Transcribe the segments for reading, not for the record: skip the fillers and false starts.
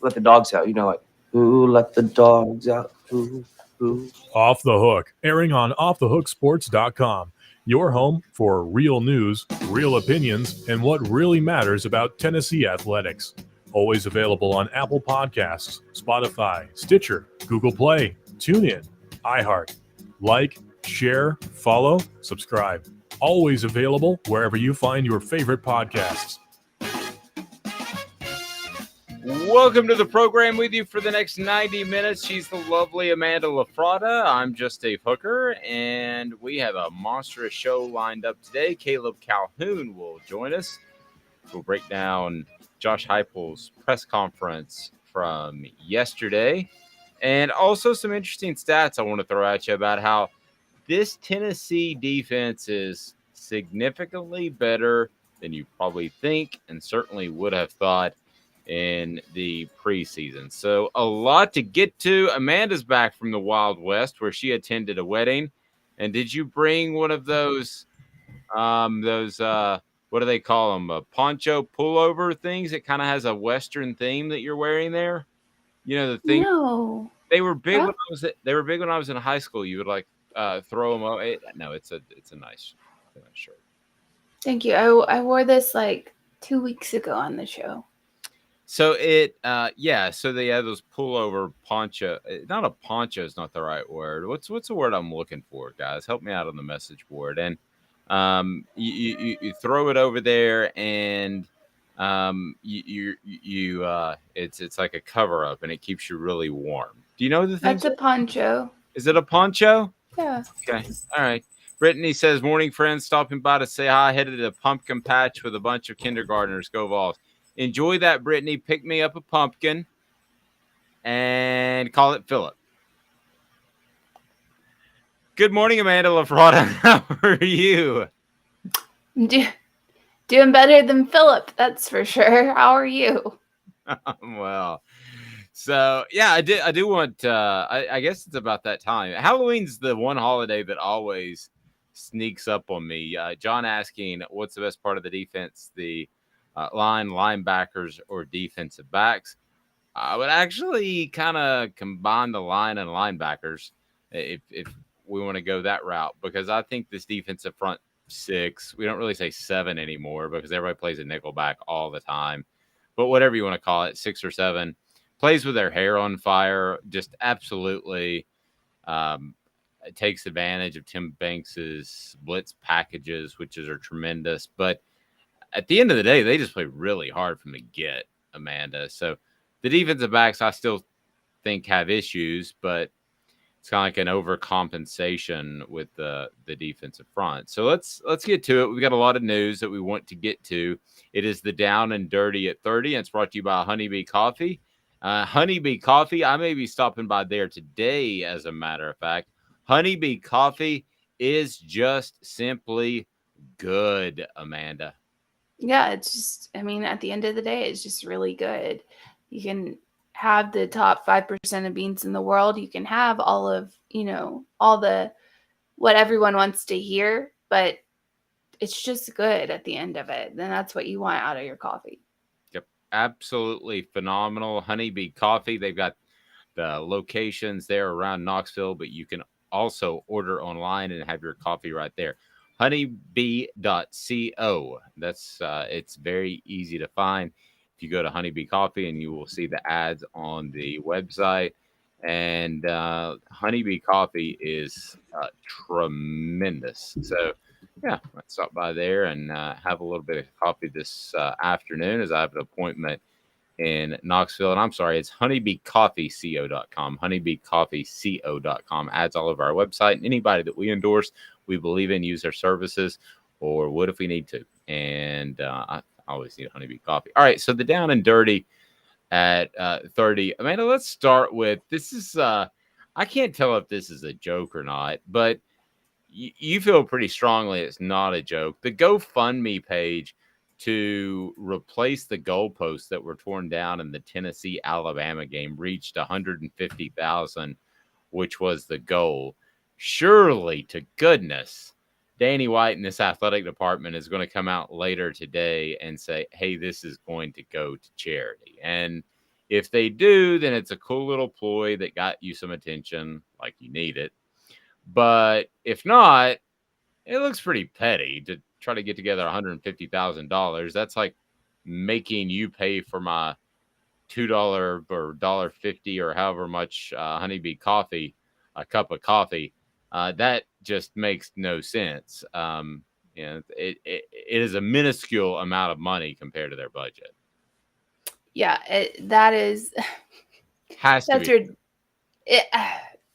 let the dogs out. Like, who let the dogs out? Who? Off the Hook, airing on offthehooksports.com. Your home for real news, real opinions, and what really matters about Tennessee athletics. Always available on Apple Podcasts, Spotify, Stitcher, Google Play, TuneIn, iHeart. Like, share, follow, subscribe. Always available wherever you find your favorite podcasts. Welcome to the program with you for the next 90 minutes. She's the lovely Amanda LaFrada. I'm just Dave Hooker, and we have a monstrous show lined up today. Caleb Calhoun will join us. We'll break down Josh Heupel's press conference from yesterday, and also some interesting stats I want to throw at you about how this Tennessee defense is significantly better than you probably think and certainly would have thought in the preseason. So a lot to get to. Amanda's back from the Wild West where she attended a wedding. And did you bring one of those what do they call them? Poncho pullover things? It kind of has a Western theme that you're wearing there. The thing. No. They were big when I was in high school. You would like throw them away. No, it's a nice shirt. Thank you. I wore this like 2 weeks ago on the show. So so they have those pullover poncho. Not a poncho is not the right word. What's the word I'm looking for, guys? Help me out on the message board. And you throw it over there, and it's like a cover up, and it keeps you really warm. Do you know the thing? That's a poncho. Is it a poncho? Yeah. Okay. All right. Brittany says, morning, friends. Stopping by to say hi. Headed to the pumpkin patch with a bunch of kindergartners. Go Vols. Enjoy that, Brittany. Pick me up a pumpkin and call it Philip. Good morning, Amanda LaFrada. How are you? Doing better than Philip, that's for sure. How are you? Well, so yeah, I do want. I guess it's about that time. Halloween's the one holiday that always sneaks up on me. John asking, "What's the best part of the defense? The linebackers, or defensive backs?" I would actually kind of combine the line and linebackers if we want to go that route, because I think this defensive front six, we don't really say seven anymore because everybody plays a nickelback all the time, but whatever you want to call it, 6 or 7, plays with their hair on fire, just absolutely takes advantage of Tim Banks's blitz packages, which are tremendous. But at the end of the day, they just play really hard from the get, Amanda. So the defensive backs, I still think have issues, but it's kind of like an overcompensation with the defensive front. So let's get to it. We've got a lot of news that we want to get to. It is the Down and Dirty at 30, and it's brought to you by Honeybee Coffee. Honeybee Coffee, I may be stopping by there today, as a matter of fact. Honeybee Coffee is just simply good, Amanda. Yeah, it's just, at the end of the day, it's just really good. You can have the top 5% of beans in the world. You can have all of, what everyone wants to hear, but it's just good at the end of it. Then that's what you want out of your coffee. Yep. Absolutely phenomenal. Honeybee Coffee. They've got the locations there around Knoxville, but you can also order online and have your coffee right there. Honeybee.co. That's it's very easy to find. If you go to Honeybee Coffee, and you will see the ads on the website. And Honeybee Coffee is tremendous. So yeah, let's stop by there and have a little bit of coffee this afternoon, as I have an appointment in Knoxville. And I'm sorry, it's honeybeecoffeeco.com. Honeybeecoffeeco.com. Ads all over our website. And anybody that we endorse, we believe in, use their services, or would if we need to. And I always need a Honeybee Coffee. All right, so the Down and Dirty at 30. Amanda, let's start with, this is, I can't tell if this is a joke or not, but you feel pretty strongly it's not a joke. The GoFundMe page to replace the goalposts that were torn down in the Tennessee-Alabama game reached 150,000, which was the goal. Surely, to goodness, Danny White in this athletic department is going to come out later today and say, hey, this is going to go to charity. And If they do, then it's a cool little ploy that got you some attention, like you need it. But if not, it looks pretty petty to try to get together $150,000. That's like making you pay for my $2 or $1.50 or however much honeybee coffee, a cup of coffee. That just makes no sense. It is a minuscule amount of money compared to their budget. Yeah, that is. Has to That's be.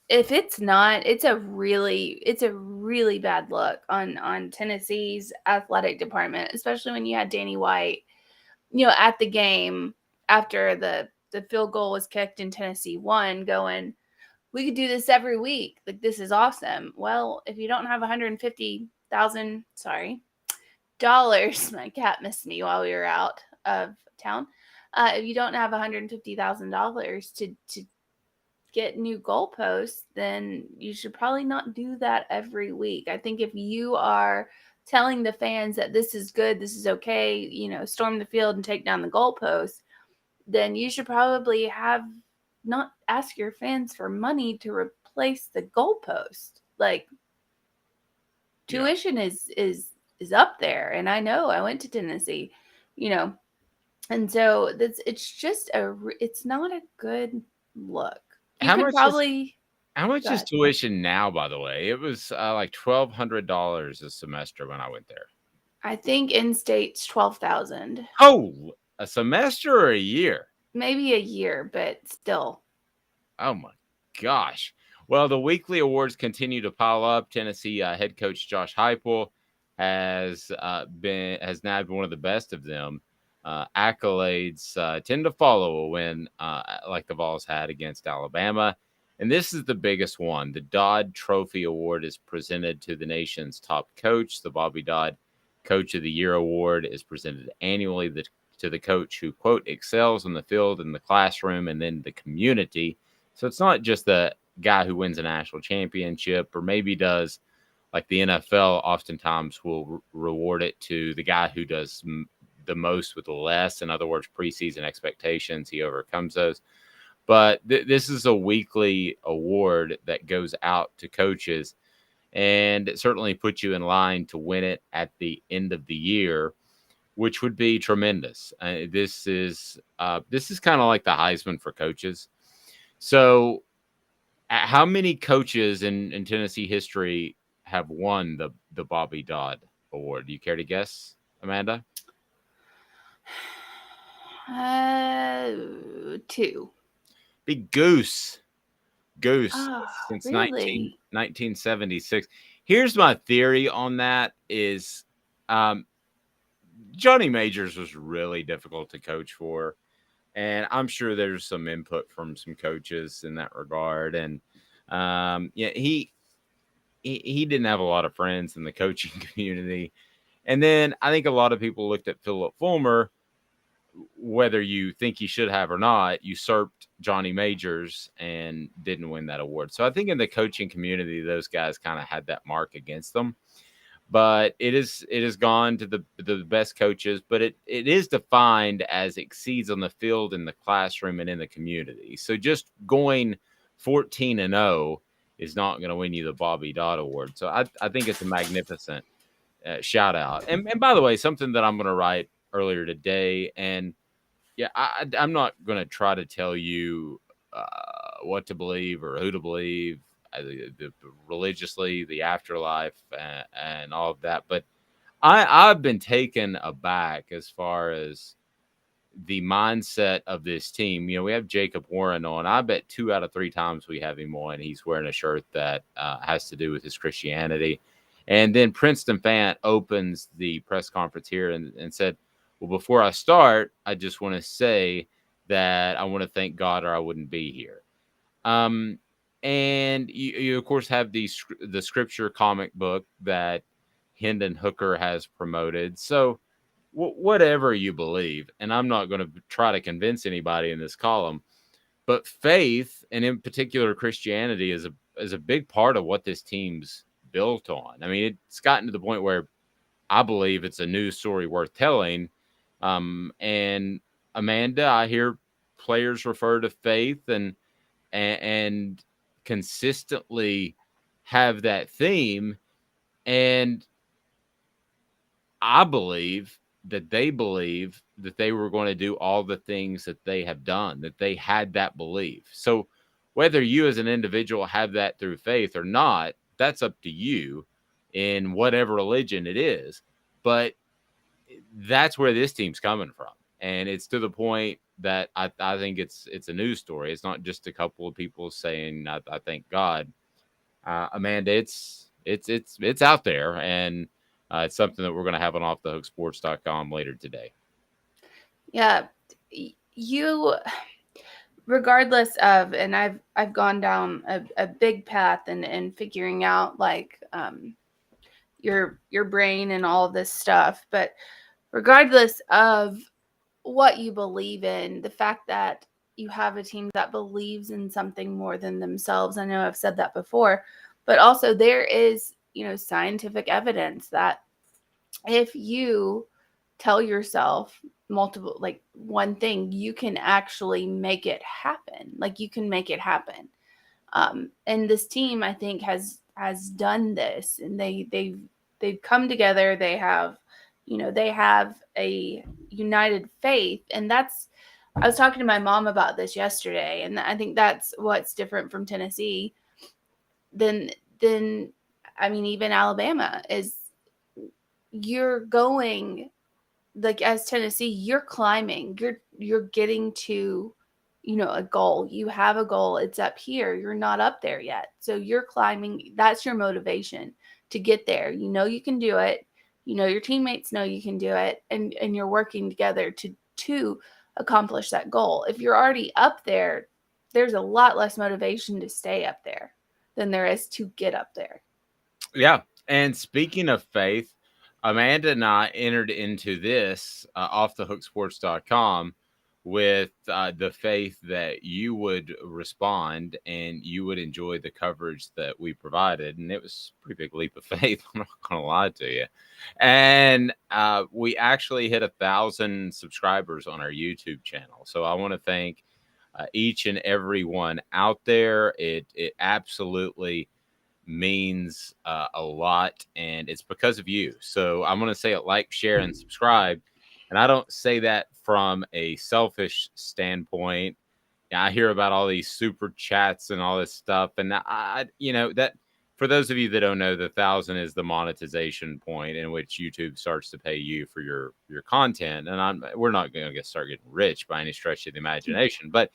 If it's not, it's a really bad look on Tennessee's athletic department, especially when you had Danny White, at the game after the field goal was kicked and Tennessee won, going, we could do this every week. Like, this is awesome. Well, if you don't have $150,000, dollars, my cat missed me while we were out of town. If you don't have $150,000 to get new goalposts, then you should probably not do that every week. I think if you are telling the fans that this is good, this is okay, storm the field and take down the goalposts, then you should probably not ask your fans for money to replace the goalpost. Like, tuition is up there, and I know I went to Tennessee, and so it's not a good look. How much is tuition now, by the way? It was like $1,200 a semester when I went there. I think in-state's $12,000. Oh, a semester or a year? Maybe a year, but still. Oh my gosh. Well, the weekly awards continue to pile up. Tennessee head coach Josh Heupel has nabbed one of the best of them. Accolades tend to follow a win like the Vols had against Alabama. And this is the biggest one. The Dodd Trophy Award is presented to the nation's top coach. The Bobby Dodd Coach of the Year Award is presented annually to the coach who, quote, excels on the field, in the classroom, and then the community. So it's not just the guy who wins a national championship, or maybe does like the NFL oftentimes will reward it to the guy who does the most with less. In other words, preseason expectations, he overcomes those. But this is a weekly award that goes out to coaches, and it certainly puts you in line to win it at the end of the year, which would be tremendous. This is kind of like the Heisman for coaches. So how many coaches in Tennessee history have won the Bobby Dodd Award? Do you care to guess, Amanda? 2. Big Goose. Since really? 1976. Here's my theory on that is Johnny Majors was really difficult to coach for. And I'm sure there's some input from some coaches in that regard. And he didn't have a lot of friends in the coaching community. And then I think a lot of people looked at Philip Fulmer, whether you think he should have or not, usurped Johnny Majors and didn't win that award. So I think in the coaching community, those guys kind of had that mark against them. But it is gone to the best coaches, but it is defined as exceeds on the field, in the classroom, and in the community. So just going 14-0 is not going to win you the Bobby Dodd Award. So I think it's a magnificent shout out. And by the way, something that I'm going to write earlier today, and yeah, I'm not going to try to tell you what to believe or who to believe. The religiously, the afterlife, and all of that. But I've been taken aback as far as the mindset of this team. We have Jacob Warren on. I bet 2 out of 3 times we have him on, he's wearing a shirt that has to do with his Christianity. And then Princeton Fant opens the press conference here and said, well, before I start, I just want to say that I want to thank God or I wouldn't be here. And you of course have the scripture comic book that Hendon Hooker has promoted. So whatever you believe, and I'm not going to try to convince anybody in this column, but faith, and in particular Christianity, is a big part of what this team's built on. I mean, it's gotten to the point where I believe it's a news story worth telling. And Amanda, I hear players refer to faith and consistently have that theme. And I believe that they believe that they were going to do all the things that they have done, that they had that belief. So whether you as an individual have that through faith or not, that's up to you in whatever religion it is. But that's where this team's coming from. And it's to the point that I think it's a news story. It's not just a couple of people saying, I thank God. Amanda, it's out there, and it's something that we're going to have on offthehooksports.com later today. Yeah, you, regardless of, and I've gone down a big path and figuring out like your brain and all of this stuff, but regardless of what you believe in, the fact that you have a team that believes in something more than themselves. I know I've said that before, but also there is, scientific evidence that if you tell yourself multiple, like one thing, you can actually make it happen. Like you can make it happen. And this team, I think, has done this, and they've come together. They have, they have a united faith, and that's. I was talking to my mom about this yesterday, and I think that's what's different from Tennessee than I mean, even Alabama is. You're going, like, as Tennessee, you're climbing. You're getting to, a goal. You have a goal. It's up here. You're not up there yet. So you're climbing. That's your motivation to get there. You can do it. Your teammates know you can do it, and you're working together to accomplish that goal. If you're already up there, there's a lot less motivation to stay up there than there is to get up there. Yeah. And speaking of faith, Amanda and I entered into this offthehooksports.com with the faith that you would respond and you would enjoy the coverage that we provided. And it was a pretty big leap of faith. I'm not going to lie to you. And we actually hit 1,000 subscribers on our YouTube channel. So I want to thank each and every one out there. It absolutely means a lot, and it's because of you. So I'm going to say it: like, share, and subscribe. And I don't say that from a selfish standpoint. I hear about all these super chats and all this stuff, and that for those of you that don't know, the 1,000 is the monetization point in which YouTube starts to pay you for your content. And we're not going to start getting rich by any stretch of the imagination, but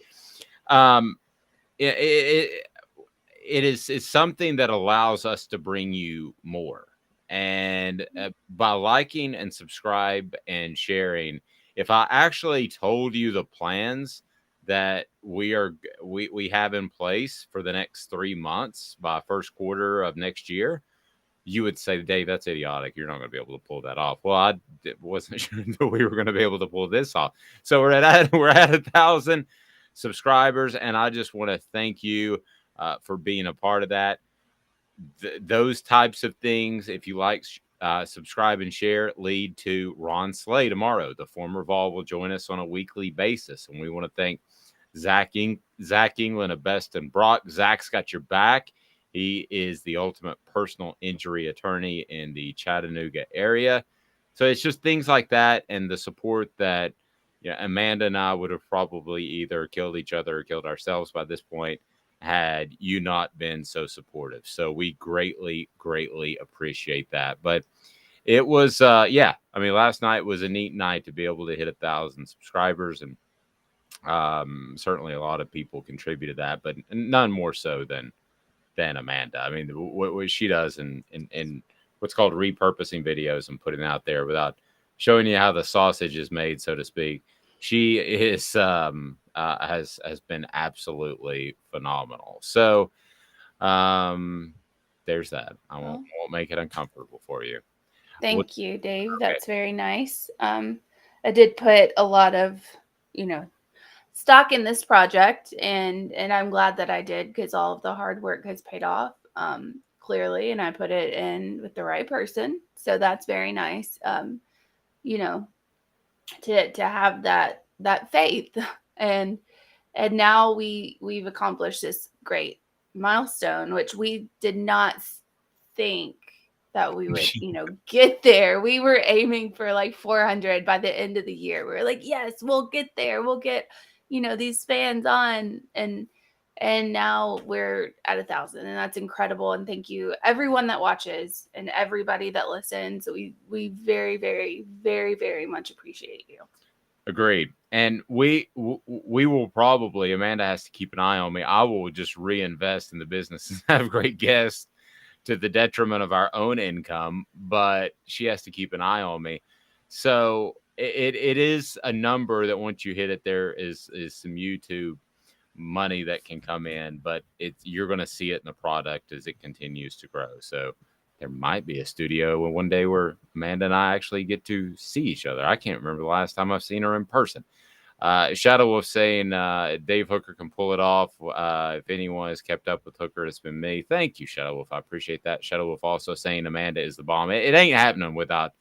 it's something that allows us to bring you more. And by liking and subscribe and sharing, if I actually told you the plans that we have in place for the next 3 months by first quarter of next year, you would say, Dave, that's idiotic. You're not going to be able to pull that off. Well, I wasn't sure that we were going to be able to pull this off. So we're at 1,000 subscribers, and I just want to thank you for being a part of that. Those types of things, if you like, subscribe and share, lead to Ron Slay tomorrow. The former Vol will join us on a weekly basis, and we want to thank Zach England of Best and Brock. Zach's got your back. He is the ultimate personal injury attorney in the Chattanooga area. So it's just things like that, and the support that Amanda and I would have probably either killed each other or killed ourselves by this point had you not been so supportive. So we greatly, greatly appreciate that. But it was, last night was a neat night to be able to hit 1,000 subscribers, and certainly a lot of people contributed that, but none more so than Amanda. I mean, what she does in what's called repurposing videos and putting out there without showing you how the sausage is made, so to speak. She is has been absolutely phenomenal. So there's that. I won't make it uncomfortable for you. Thank you, Dave. Okay. That's very nice. I did put a lot of, stock in this project, and I'm glad that I did, because all of the hard work has paid off, clearly, and I put it in with the right person. So that's very nice. To have that faith, and And now we've accomplished this great milestone, which we did not think that we would, get there. We were aiming for like 400 by the end of the year. We were like, yes, we'll get there. We'll get, these fans on, and now we're at 1,000, and that's incredible. And thank you everyone that watches and everybody that listens. We very, very, very, very much appreciate you. Agreed. And we will probably, Amanda has to keep an eye on me. I will just reinvest in the business and have great guests to the detriment of our own income, but she has to keep an eye on me. So it is a number that once you hit it, there is some YouTube money that can come in, but you're going to see it in the product as it continues to grow. So there might be a studio one day where Amanda and I actually get to see each other. I can't remember the last time I've seen her in person. Shadow Wolf saying Dave Hooker can pull it off. If anyone has kept up with Hooker, it's been me. Thank you, Shadow Wolf. I appreciate that. Shadow Wolf also saying Amanda is the bomb. It ain't happening without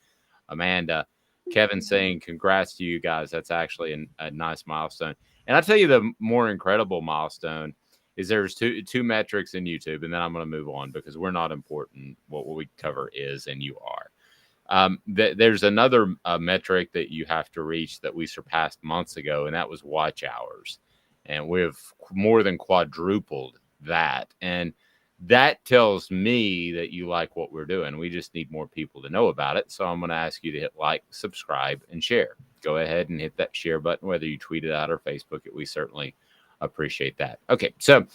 Amanda. Kevin saying congrats to you guys. That's actually a nice milestone. And I'll tell you the more incredible milestone is there's two metrics in YouTube, and then I'm going to move on because we're not important. What we cover is, and you are. There's another metric that you have to reach that we surpassed months ago, and that was watch hours. And we've more than quadrupled that. And that tells me that you like what we're doing. We just need more people to know about it. So I'm going to ask you to hit like, subscribe, and share. Go ahead and hit that share button, whether you tweet it out or Facebook it. We certainly appreciate that. Okay, so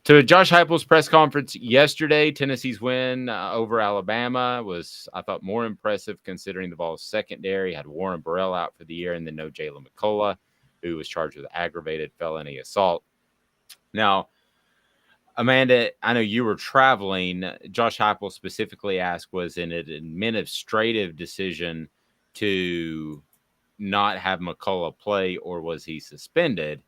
to Josh Heupel's press conference yesterday, Tennessee's win over Alabama was, I thought, more impressive considering the Vols' secondary had Warren Burrell out for the year and then no Jalen McCullough, who was charged with aggravated felony assault. Now, Amanda, I know you were traveling. Josh Heupel specifically asked, was it an administrative decision to not have McCullough play, or was he suspended?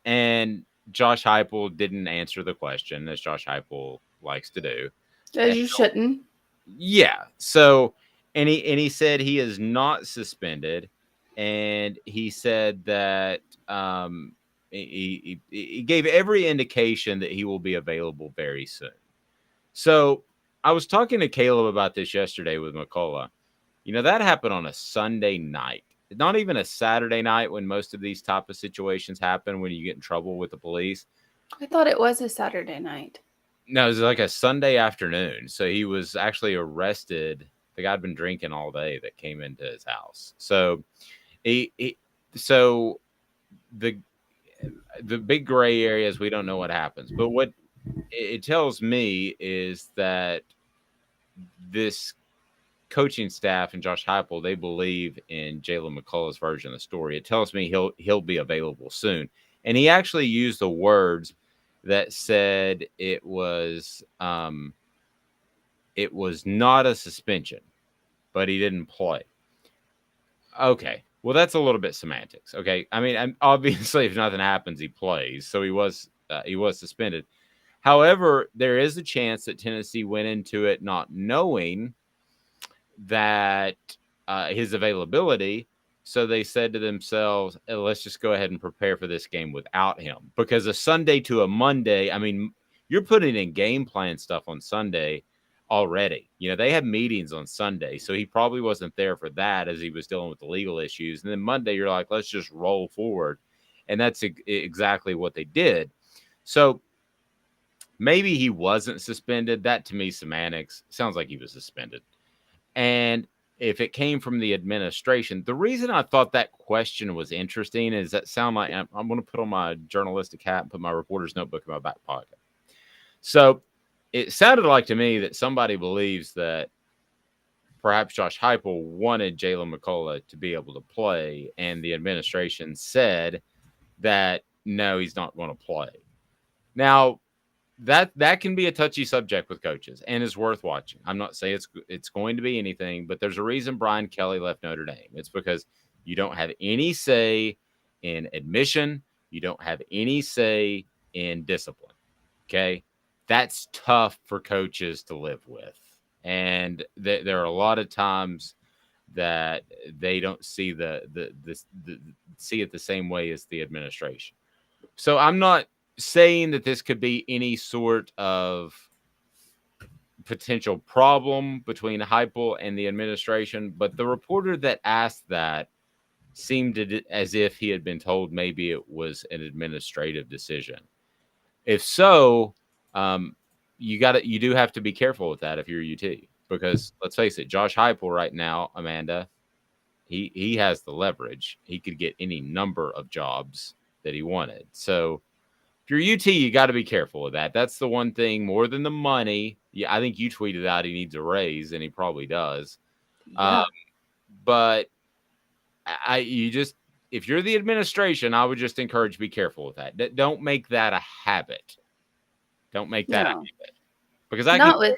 And Josh Heupel didn't answer the question, as Josh Heupel likes to do. As you shouldn't. Yeah. So, and he said he is not suspended, and he said that he gave every indication that he will be available very soon. So I was talking to Caleb about this yesterday with McCollough. That happened on a Sunday night. Not even a Saturday night when most of these type of situations happen when you get in trouble with the police. I thought it was a Saturday night. No, it was like a Sunday afternoon. So he was actually arrested. The guy had been drinking all day that came into his house. So so the big gray areas, we don't know what happens. But what it tells me is that this coaching staff and Josh Heupel, they believe in Jalen McCullough's version of the story. It tells me he'll be available soon. And he actually used the words that said it was not a suspension, but he didn't play. Okay. Well, that's a little bit semantics. Okay. I mean, obviously if nothing happens, he plays. So he was suspended. However, there is a chance that Tennessee went into it not knowing that his availability. So they said to themselves, let's just go ahead and prepare for this game without him. Because a Sunday to a Monday, I mean, you're putting in game plan stuff on Sunday already. They have meetings on Sunday. So he probably wasn't there for that as he was dealing with the legal issues. And then Monday, you're like, let's just roll forward. And that's exactly what they did. So maybe he wasn't suspended. That to me, semantics. Sounds like he was suspended. And if it came from the administration, the reason I thought that question was interesting is that sound like I'm going to put on my journalistic hat and put my reporter's notebook in my back pocket. So it sounded like to me that somebody believes that perhaps Josh Heupel wanted Jalen McCullough to be able to play, and the administration said that, no, he's not going to play. Now, that can be a touchy subject with coaches and is worth watching. I'm not saying it's going to be anything, but there's a reason Brian Kelly left Notre Dame. It's because you don't have any say in admission. You don't have any say in discipline. Okay. That's tough for coaches to live with. And there are a lot of times that they don't see see it the same way as the administration. So I'm not saying that this could be any sort of potential problem between Heupel and the administration, but the reporter that asked that seemed as if he had been told maybe it was an administrative decision. If so, you do have to be careful with that if you're UT, because let's face it, Josh Heupel right now, Amanda, he has the leverage. He could get any number of jobs that he wanted. So if you're UT, you got to be careful with that. That's the one thing more than the money. Yeah, I think you tweeted out he needs a raise, and he probably does. Yeah. But if you're the administration, I would just encourage be careful with that. Don't make that a habit. Don't make that a habit, because Not with.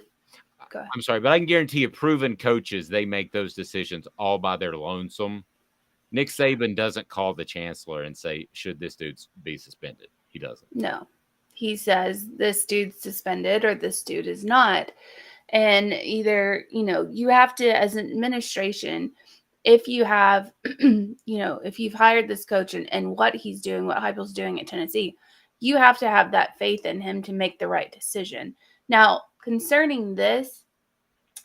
Go ahead. I'm sorry, but I can guarantee you, proven coaches, they make those decisions all by their lonesome. Nick Saban doesn't call the chancellor and say, "Should this dude be suspended?" He doesn't. No, he says this dude's suspended or this dude is not. And either, you have to, as an administration, if you have, if you've hired this coach and what he's doing, what Heupel's doing at Tennessee, you have to have that faith in him to make the right decision. Now, concerning this,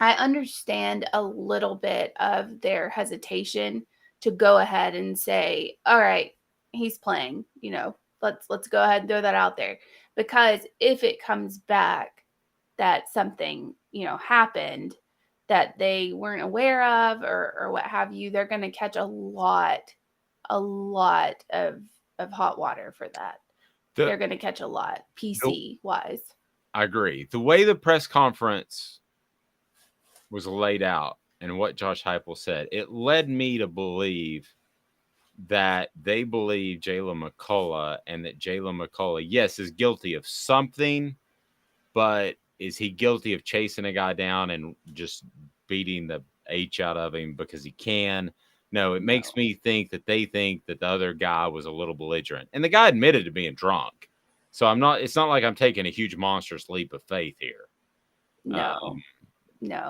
I understand a little bit of their hesitation to go ahead and say, all right, he's playing, let's go ahead and throw that out there. Because if it comes back that something, happened that they weren't aware of or what have you, they're going to catch a lot of hot water for that. They're going to catch a lot, PC wise. I agree. The way the press conference was laid out and what Josh Heupel said, it led me to believe that they believe Jalen McCullough, and that Jalen McCullough, yes, is guilty of something, but is he guilty of chasing a guy down and just beating the H out of him because he can? No, it makes me think that they think that the other guy was a little belligerent. And the guy admitted to being drunk. So it's not like I'm taking a huge monstrous leap of faith here. No.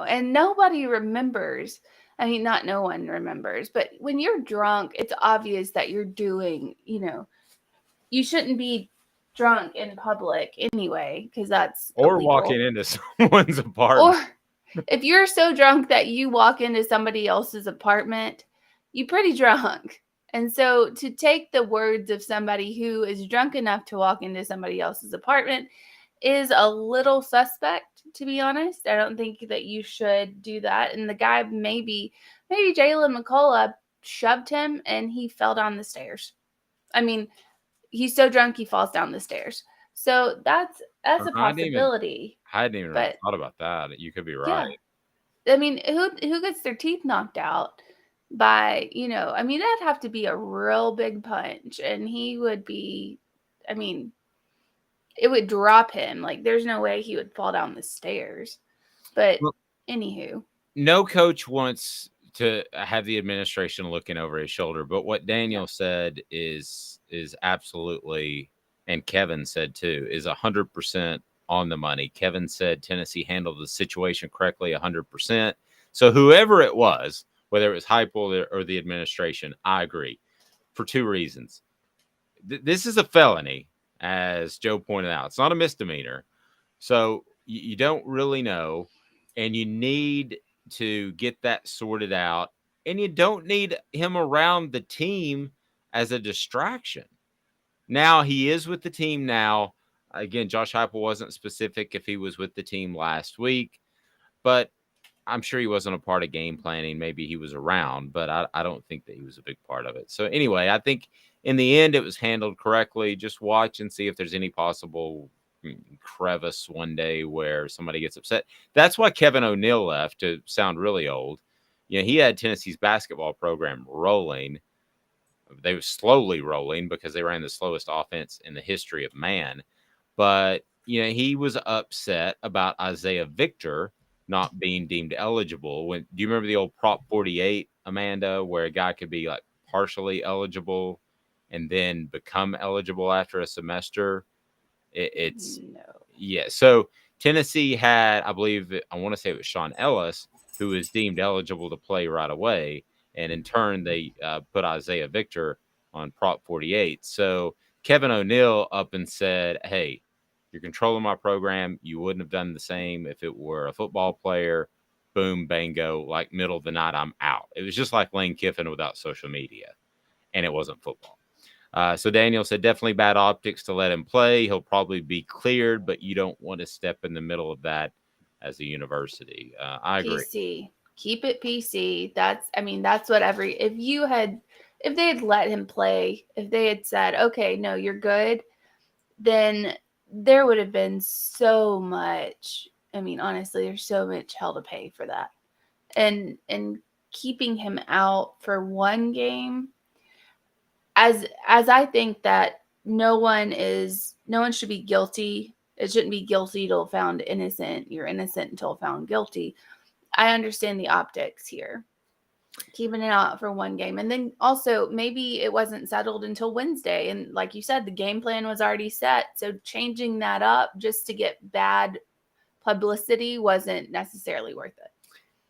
And nobody remembers. I mean, not no one remembers, but when you're drunk, it's obvious that you're doing, you shouldn't be drunk in public anyway, because that's or illegal. Walking into someone's apartment. Or if you're so drunk that you walk into somebody else's apartment, you're pretty drunk. And so to take the words of somebody who is drunk enough to walk into somebody else's apartment is a little suspect, to be honest. I don't think that you should do that. And the guy, maybe Jalen McCullough shoved him and he fell down the stairs. I mean, he's so drunk he falls down the stairs. So that's a possibility. I hadn't even really thought about that. You could be right. Yeah. I mean, who gets their teeth knocked out by, I mean, that'd have to be a real big punch. And he would be, I mean, it would drop him. Like, there's no way he would fall down the stairs. But anywho. No coach wants to have the administration looking over his shoulder. But what Daniel said is absolutely, and Kevin said too, is 100% on the money. Kevin said Tennessee handled the situation correctly 100%. So whoever it was, whether it was Heupel or the administration, I agree for two reasons. This is a felony, as Joe pointed out. It's not a misdemeanor. So you don't really know, and you need to get that sorted out, and you don't need him around the team as a distraction. Now, he is with the team now. Again, Josh Heupel wasn't specific if he was with the team last week, but I'm sure he wasn't a part of game planning. Maybe he was around, but I don't think that he was a big part of it. So anyway, I think in the end, it was handled correctly. Just watch and see if there's any possible crevice one day where somebody gets upset. That's why Kevin O'Neal left, to sound really old. He had Tennessee's basketball program rolling. They were slowly rolling because they ran the slowest offense in the history of man. But, he was upset about Isaiah Victor not being deemed eligible. Do you remember the old Prop 48, Amanda, where a guy could be like partially eligible and then become eligible after a semester? Yeah. So Tennessee had, I want to say it was Sean Ellis, who was deemed eligible to play right away. And in turn, they put Isaiah Victor on Prop 48. So Kevin O'Neill up and said, hey, you're controlling my program. You wouldn't have done the same if it were a football player. Boom, bango, like middle of the night, I'm out. It was just like Lane Kiffin without social media, and it wasn't football. So Daniel said, definitely bad optics to let him play. He'll probably be cleared, but you don't want to step in the middle of that as a university. I agree. PC. Keep it PC. That's what if they had let him play, if they had said, okay, no, you're good, then there would have been so much. Honestly, there's so much hell to pay for that. And keeping him out for one game, as I think that no one should be guilty. It shouldn't be guilty till found innocent. You're innocent until found guilty. I understand the optics here. Keeping it out for one game. And then also maybe it wasn't settled until Wednesday. And like you said, the game plan was already set. So changing that up just to get bad publicity wasn't necessarily worth it.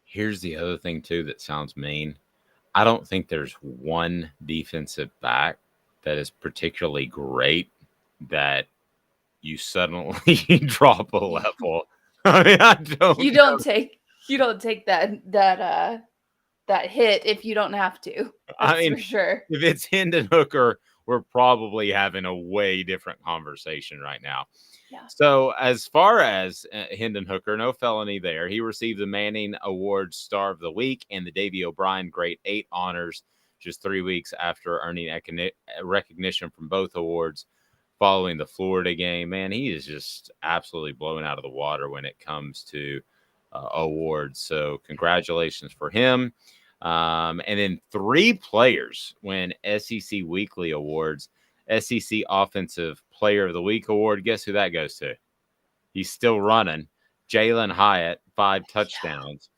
Here's the other thing, too, that sounds mean. I don't think there's one defensive back that is particularly great that you suddenly drop a level. I don't. You don't take that hit if you don't have to. That's for sure. If it's Hendon Hooker, we're probably having a way different conversation right now. Yeah. So as far as Hendon Hooker, no felony there. He received the Manning Award Star of the Week and the Davey O'Brien Grade 8 honors just 3 weeks after earning recognition from both awards following the Florida game. Man, he is just absolutely blown out of the water when it comes to awards. So congratulations for him. And then 3 players win SEC Weekly Awards. SEC Offensive Player of the Week Award. Guess who that goes to? He's still running. Jalen Hyatt, 5 touchdowns.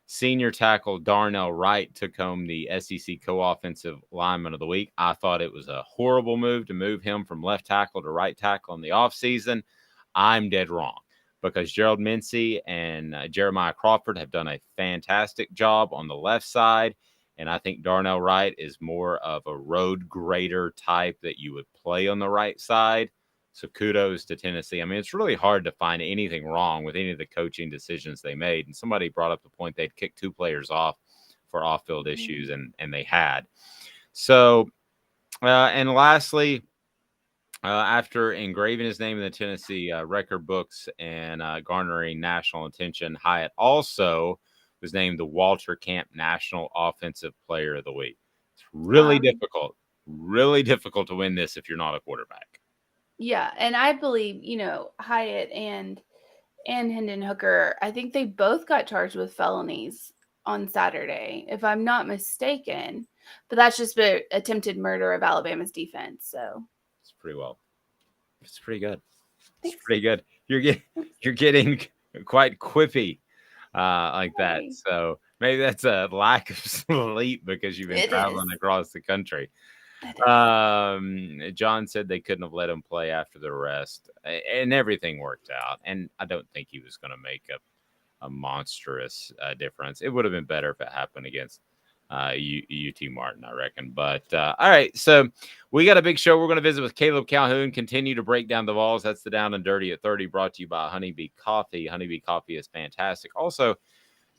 Senior tackle Darnell Wright took home the SEC Co-Offensive Lineman of the Week. I thought it was a horrible move to move him from left tackle to right tackle in the offseason. I'm dead wrong because Gerald Mincey and Jeremiah Crawford have done a fantastic job on the left side. And I think Darnell Wright is more of a road grader type that you would play on the right side. So kudos to Tennessee. It's really hard to find anything wrong with any of the coaching decisions they made. And somebody brought up the point they'd kicked 2 players off for off-field issues, and they had. So, and lastly, after engraving his name in the Tennessee record books and garnering national attention, Hyatt also was named the Walter Camp National Offensive Player of the Week. It's really difficult to win this if you're not a quarterback. Yeah, and I believe, Hyatt and Hendon Hooker, I think they both got charged with felonies on Saturday, if I'm not mistaken. But that's just been attempted murder of Alabama's defense. So it's pretty good. It's pretty good. You're getting quite quippy. Like that. So maybe that's a lack of sleep because you've been traveling across the country. John said they couldn't have let him play after the arrest, and everything worked out. And I don't think he was going to make a monstrous difference. It would have been better if it happened against UT Martin, I reckon. But all right, so we got a big show. We're going to visit with Caleb Calhoun, continue to break down the balls. That's the Down and Dirty at 30, brought to you by Honeybee Coffee. Honeybee Coffee is fantastic. Also,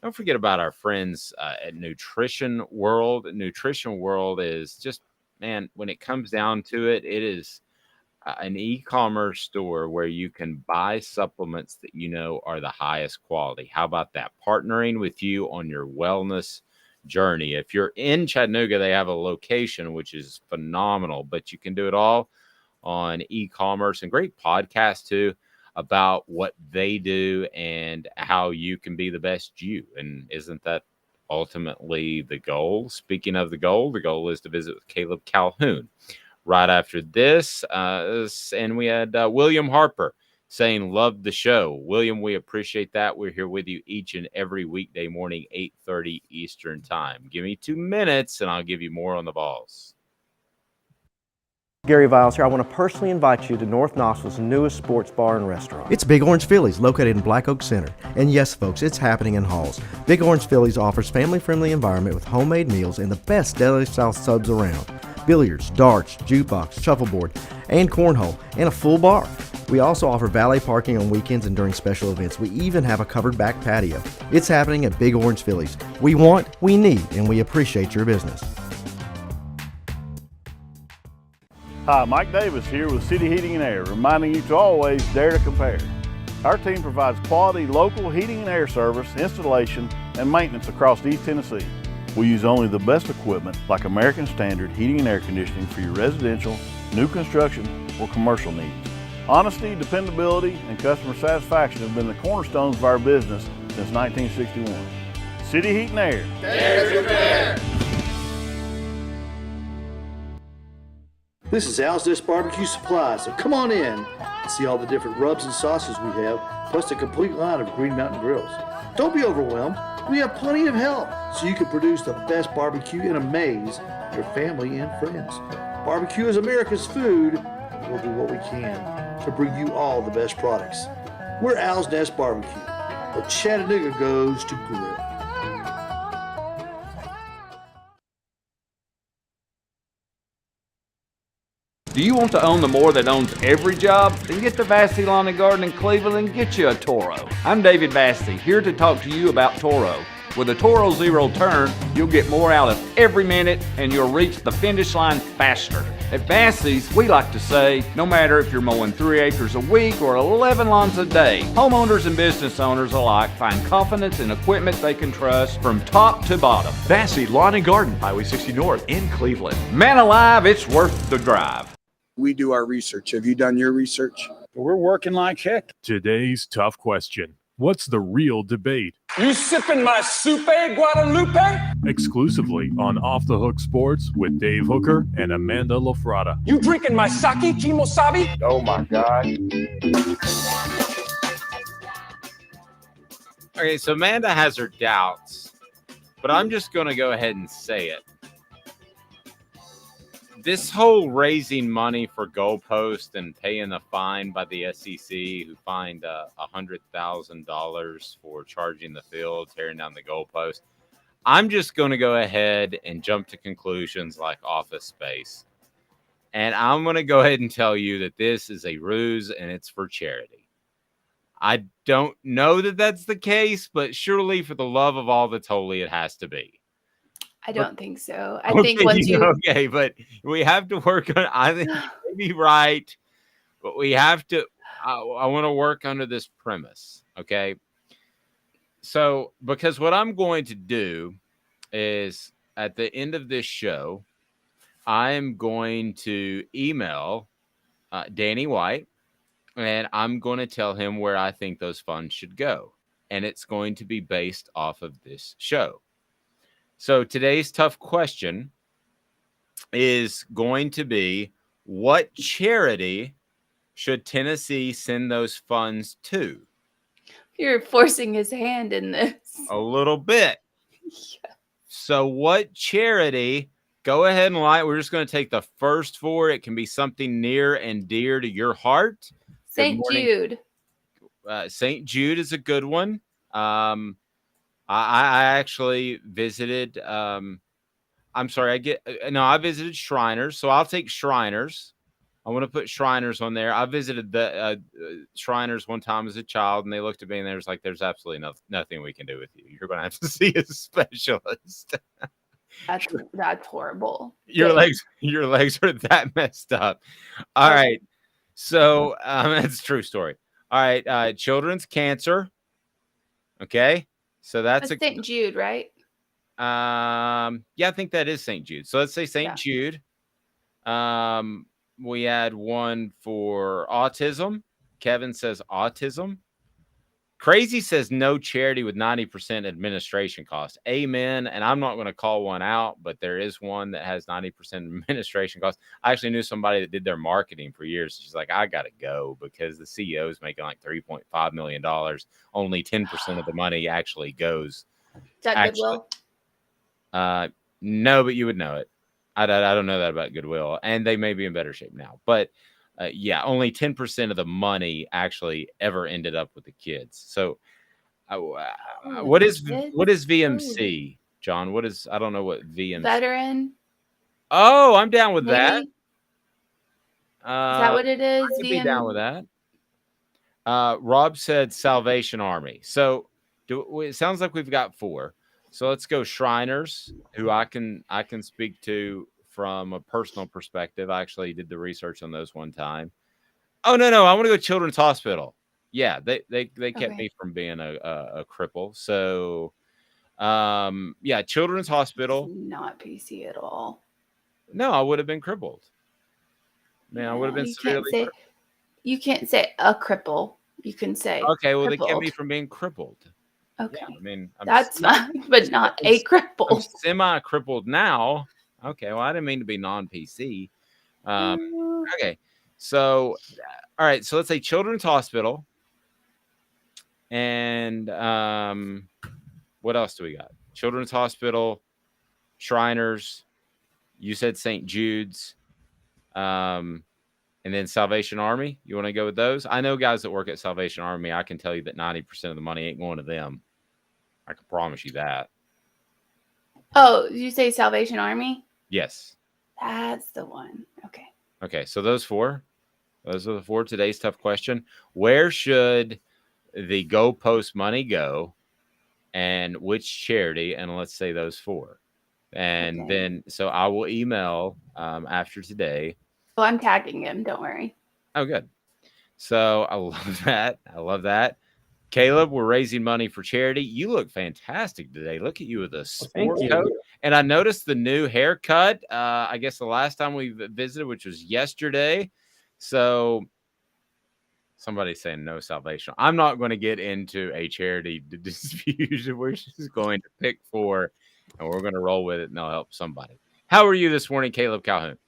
don't forget about our friends at Nutrition World. Nutrition World is just, man, when it comes down to it, it is an e-commerce store where you can buy supplements that are the highest quality. How about that? Partnering with you on your wellness journey. If you're in Chattanooga, they have a location which is phenomenal, but you can do it all on e-commerce, and great podcast too about what they do and how you can be the best you. And isn't that ultimately the goal? Speaking of the goal is to visit with Caleb Calhoun right after this. And we had William Harper saying, love the show. William, we appreciate that. We're here with you each and every weekday morning, 8:30 Eastern time. Give me 2 minutes and I'll give you more on the balls. Gary Viles here. I want to personally invite you to North Knoxville's newest sports bar and restaurant. It's Big Orange Phillies, located in Black Oak Center. And yes, folks, it's happening in Halls. Big Orange Phillies offers family-friendly environment with homemade meals and the best deli-style subs around. billiards, darts, jukebox, shuffleboard, and cornhole, and a full bar. We also offer valet parking on weekends and during special events. We even have a covered back patio. It's happening at Big Orange Phillies. We want, we need, and we appreciate your business. Hi, Mike Davis here with City Heating and Air, reminding you to always dare to compare. Our team provides quality local heating and air service, installation, and maintenance across East Tennessee. We use only the best equipment like American Standard heating and air conditioning for your residential, new construction, or commercial needs. Honesty, dependability, and customer satisfaction have been the cornerstones of our business since 1961. City Heat and Air. Dare to compare. This is Al's Dish Barbecue Supply, so come on in and see all the different rubs and sauces we have, plus a complete line of Green Mountain grills. Don't be overwhelmed. We have plenty of help so you can produce the best barbecue and amaze your family and friends. Barbecue is America's food. We'll do what we can to bring you all the best products. We're Al's Nest Barbecue, where Chattanooga goes to grill. Do you want to own the more that owns every job? Then get to Vassey Lawn and Garden in Cleveland and get you a Toro. I'm David Vassey, here to talk to you about Toro. With a Toro Zero Turn, you'll get more out of every minute and you'll reach the finish line faster. At Vassey's, we like to say, no matter if you're mowing 3 acres a week or 11 lawns a day, homeowners and business owners alike find confidence in equipment they can trust from top to bottom. Vassey Lawn and Garden, Highway 60 North in Cleveland. Man alive, it's worth the drive. We do our research. Have you done your research? We're working like heck. Today's tough question. What's the real debate? You sipping my soupe, Guadalupe? Exclusively on Off the Hook Sports with Dave Hooker and Amanda LaFrada. You drinking my sake, Kimosabi? Oh my God. Okay, so Amanda has her doubts, but I'm just going to go ahead and say it. This whole raising money for goalpost and paying a fine by the SEC, who fined $100,000 for charging the field, tearing down the goalpost. I'm just going to go ahead and jump to conclusions like Office Space. And I'm going to go ahead and tell you that this is a ruse and it's for charity. I don't know that that's the case, but surely for the love of all that's holy, it has to be. I don't think so. I think once you okay, but we have to work on. I think you may be right, but we have to. I want to work under this premise, okay? So, because what I'm going to do is at the end of this show, I'm going to email Danny White, and I'm going to tell him where I think those funds should go, and it's going to be based off of this show. So today's tough question is going to be, what charity should Tennessee send those funds to? You're forcing his hand in this. A little bit. Yeah. So what charity, go ahead and we're just going to take the first four. It can be something near and dear to your heart. St. Jude. St. Jude is a good one. I actually visited, I visited Shriners. So I'll take Shriners. I want to put Shriners on there. I visited the Shriners one time as a child, and they looked at me and they was like, there's absolutely nothing we can do with you. You're going to have to see a specialist. That's horrible. Your legs are that messed up. All right. So that's a true story. All right. Children's cancer. Okay. So that's St. Jude, right? Yeah, I think that is St. Jude. So let's say St. Jude. We had one for autism. Kevin says autism. Crazy says no charity with 90% administration costs. Amen. And I'm not going to call one out, but there is one that has 90% administration costs. I actually knew somebody that did their marketing for years. She's like, I got to go because the CEO is making like $3.5 million. Only 10% of the money actually goes. Is that Goodwill? No, but you would know it. I don't know that about Goodwill. And they may be in better shape now. But only 10% of the money actually ever ended up with the kids. So what is VMC, John? I don't know what VMC. Veteran Oh, I'm down with that. Maybe? Is that what it is? I could be down with that. Rob said Salvation Army. So it sounds like we've got 4. So let's go Shriners, who I can speak to from a personal perspective. I actually did the research on those one time. Oh no, I want to go Children's Hospital. Yeah, they kept me from being a cripple. So yeah, Children's Hospital. It's not PC at all. No, I would have been crippled. Man, I would have been severely crippled. You can't say a cripple. You can say okay. Well, crippled. they kept me from being crippled. Okay, yeah, I mean that's fine, but not a cripple. I'm semi-crippled now. Okay, well, I didn't mean to be non-PC. Okay, so all right, so let's say Children's Hospital, and what else do we got? Children's Hospital, Shriners. You said St. Jude's. And then Salvation Army. You want to go with those? I know guys that work at Salvation Army. I can tell you that 90% of the money ain't going to them. I can promise you that. Oh, did you say Salvation Army? Yes. That's the one. Okay. Okay, so those 4. Those are the 4. Today's tough question. Where should the goalpost money go? And which charity? And let's say those 4. And then, so I will email after today. Well, I'm tagging him. Don't worry. Oh, good. So I love that. I love that. Caleb, we're raising money for charity. You look fantastic today. Look at you with a sport coat. And I noticed the new haircut. I guess the last time we visited, which was yesterday. So somebody's saying no salvation. I'm not going to get into a charity dispute. We're just going to pick 4, and we're going to roll with it, and they'll help somebody. How are you this morning, Caleb Calhoun?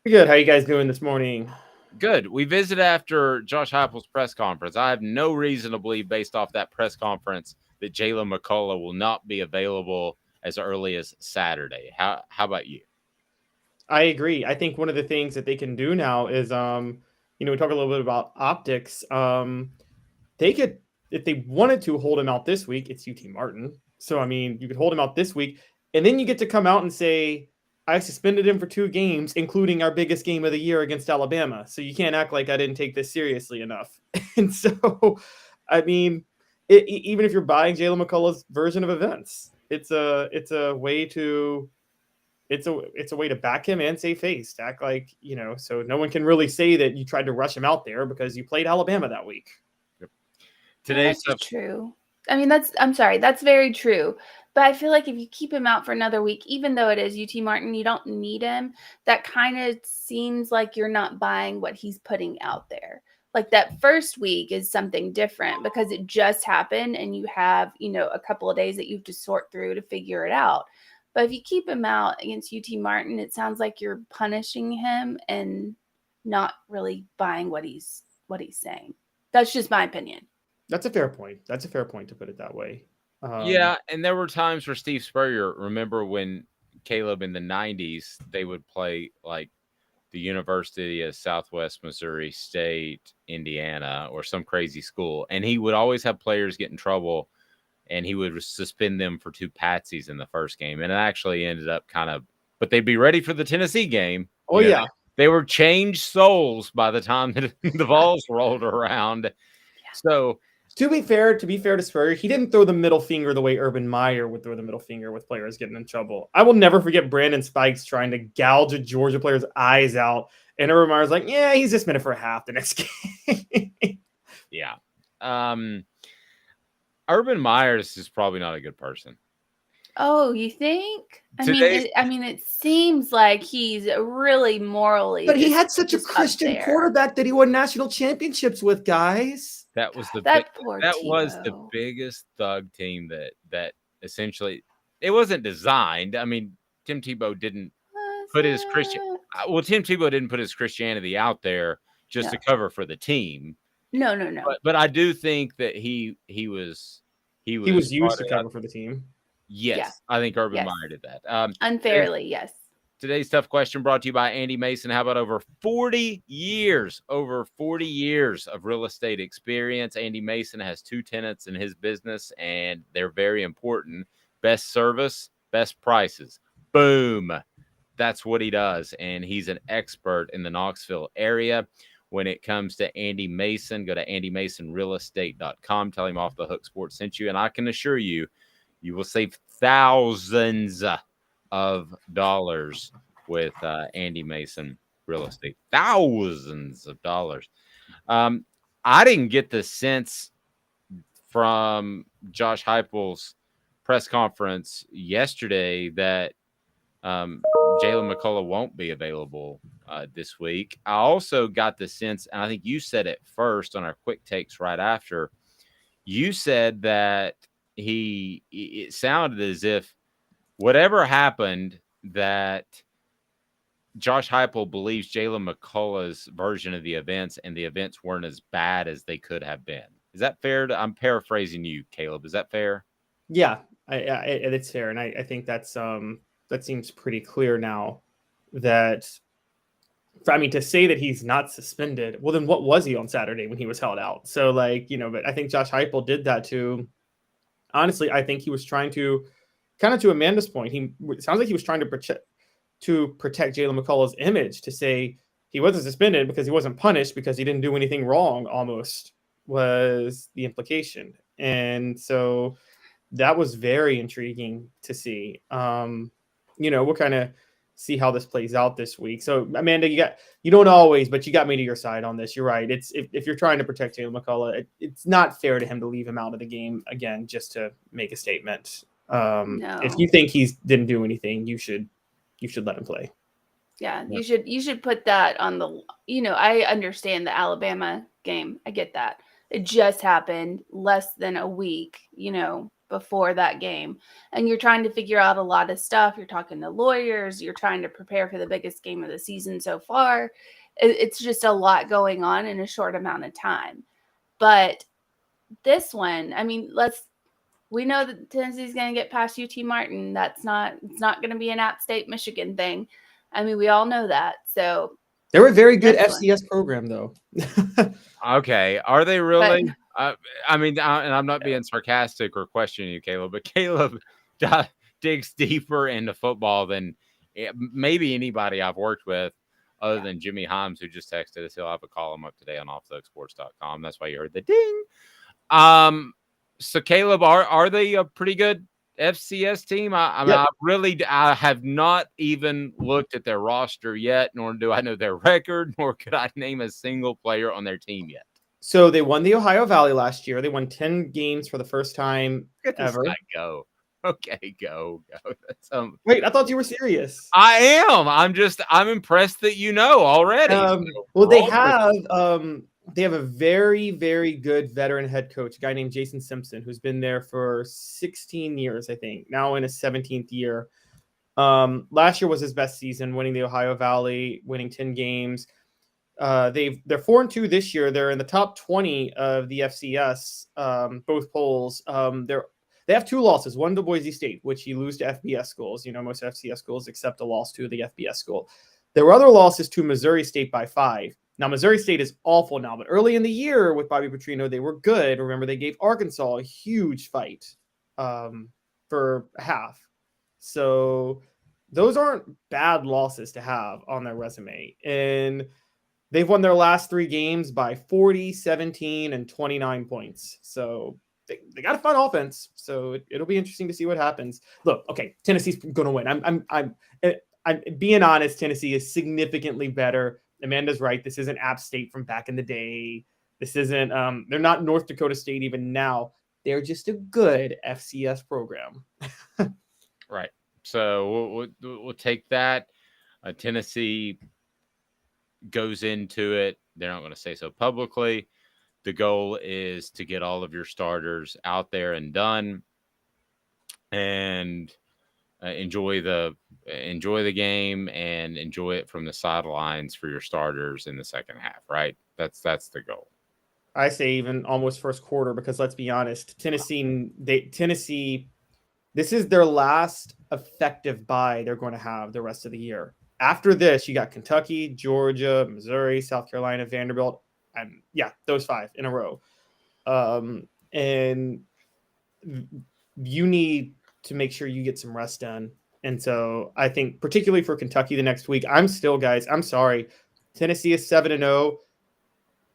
Good. How you guys doing this morning? Good. We visited after Josh Heupel's press conference. I have no reason to believe, based off that press conference, that Jalen McCullough will not be available as early as Saturday. How about you? I agree. I think one of the things that they can do now is, we talk a little bit about optics. They could, if they wanted to, hold him out this week. It's UT Martin. So, I mean, you could hold him out this week, and then you get to come out and say, I suspended him for 2 games, including our biggest game of the year against Alabama. So you can't act like I didn't take this seriously enough. And so, I mean, even if you're buying Jalen McCullough's version of events, it's a way to back him and save face, to act like, so no one can really say that you tried to rush him out there because you played Alabama that week. Yep. Today's that's true. I mean, that's very true. But I feel like if you keep him out for another week, even though it is UT Martin, you don't need him. That kind of seems like you're not buying what he's putting out there. Like that first week is something different because it just happened and you have, a couple of days that you have to sort through to figure it out. But if you keep him out against UT Martin, it sounds like you're punishing him and not really buying what he's saying. That's just my opinion. That's a fair point. That's a fair point to put it that way. Yeah, and there were times where Steve Spurrier, remember when Caleb in the 90s, they would play like the University of Southwest Missouri State, Indiana, or some crazy school, and he would always have players get in trouble, and he would suspend them for 2 patsies in the first game, and it actually ended up but they'd be ready for the Tennessee game. Oh, yeah. They were changed souls by the time that the balls rolled around. Yeah. So, To be fair to Spurrier, he didn't throw the middle finger the way Urban Meyer would throw the middle finger with players getting in trouble. I will never forget Brandon Spikes trying to gouge a Georgia player's eyes out, and Urban Meyer's like, yeah, he's just meant it for half the next game. Yeah. Urban Myers is probably not a good person. Oh, you think? I mean, it seems like he's really morally. But he had such a Christian quarterback that he won national championships with, guys. That was the biggest thug team that essentially it wasn't designed. I mean, Tim Tebow didn't put his Christianity out there just to cover for the team. No. But I do think that he was used to cover for the team. Yes, yeah. I think Urban Meyer did that. Unfairly, yes. Today's tough question brought to you by Andy Mason. How about over 40 years of real estate experience? Andy Mason has 2 tenants in his business, and they're very important. Best service, best prices. Boom. that's what he does, and he's an expert in the Knoxville area. When it comes to Andy Mason, go to andymasonrealestate.com. Tell him Off the Hook Sports sent you, and I can assure you, you will save thousands of dollars with Andy Mason Real Estate. Thousands of dollars. I didn't get the sense from Josh Heupel's press conference yesterday that Jalen McCullough won't be available this week. I also got the sense, and I think you said it first on our quick takes right after, you said that it sounded as if whatever happened, that Josh Heupel believes Jalen McCullough's version of the events and the events weren't as bad as they could have been. Is that fair? I'm paraphrasing you, Caleb. Is that fair? Yeah, it's fair. And I think that's that seems pretty clear now that, I mean, to say that he's not suspended, well, then what was he on Saturday when he was held out? So, like, you know, but I think Josh Heupel did that too. Honestly, I think he was trying to, kind of to Amanda's point, it sounds like he was trying to protect Jalen McCullough's image, to say he wasn't suspended because he wasn't punished because he didn't do anything wrong, almost was the implication. And so that was very intriguing to see. You know, we'll kind of see how this plays out this week. So, Amanda, you don't always, but you got me to your side on this. You're right. It's if you're trying to protect Jalen McCullough, it's not fair to him to leave him out of the game again just to make a statement. No. If you think he didn't do anything, you should let him play. Yeah, you should put that on the, you know, I understand the Alabama game. I get that. It just happened less than a week, you know, before that game. And you're trying to figure out a lot of stuff. You're talking to lawyers. You're trying to prepare for the biggest game of the season so far. It's just a lot going on in a short amount of time. But this one, I mean, we know that Tennessee's going to get past UT Martin. It's not going to be an App State, Michigan thing. I mean, we all know that. So they're a very good FCS program, though. Okay. Are they really? I mean, and I'm not being sarcastic or questioning you, Caleb, but Caleb digs deeper into football than maybe anybody I've worked with, other than Jimmy Himes, who just texted us. He'll have a column up today on offthehooksports.com. That's why you heard the ding. So, Caleb, are they a pretty good FCS team? I mean, I have not even looked at their roster yet, nor do I know their record, nor could I name a single player on their team yet. So they won the Ohio Valley last year. They won 10 games for the first time ever. Go. Okay, go. That's, wait, I thought you were serious. I am. I'm impressed that you know already. Well, they have a very, very good veteran head coach, a guy named Jason Simpson, who's been there for 16 years, I think, now in his 17th year. Last year was his best season, winning the Ohio Valley, winning 10 games. They're 4-2 this year. They're in the top 20 of the FCS, both polls. They have 2 losses, one to Boise State, which you lose to FBS schools. You know, most FCS schools accept a loss to the FBS school. There were other losses to Missouri State by 5. Now, Missouri State is awful now, but early in the year with Bobby Petrino, they were good. Remember, they gave Arkansas a huge fight for a half. So those aren't bad losses to have on their resume. And they've won their last 3 games by 40, 17, and 29 points. So they got a fun offense. So it'll be interesting to see what happens. Look, okay, Tennessee's going to win. I'm being honest. Tennessee is significantly better. Amanda's right. This isn't App State from back in the day. This isn't. They're not North Dakota State even now. They're just a good FCS program. Right. So we'll take that. Tennessee goes into it. They're not going to say so publicly. The goal is to get all of your starters out there and done, and enjoy the game and enjoy it from the sidelines for your starters in the second half. Right. That's the goal. I say even almost first quarter, because let's be honest, Tennessee, this is their last effective bye they're going to have the rest of the year. After this, you got Kentucky, Georgia, Missouri, South Carolina, Vanderbilt, and those 5 in a row. And you need to make sure you get some rest done And so I think particularly for Kentucky the next week, I'm sorry. Tennessee is 7-0.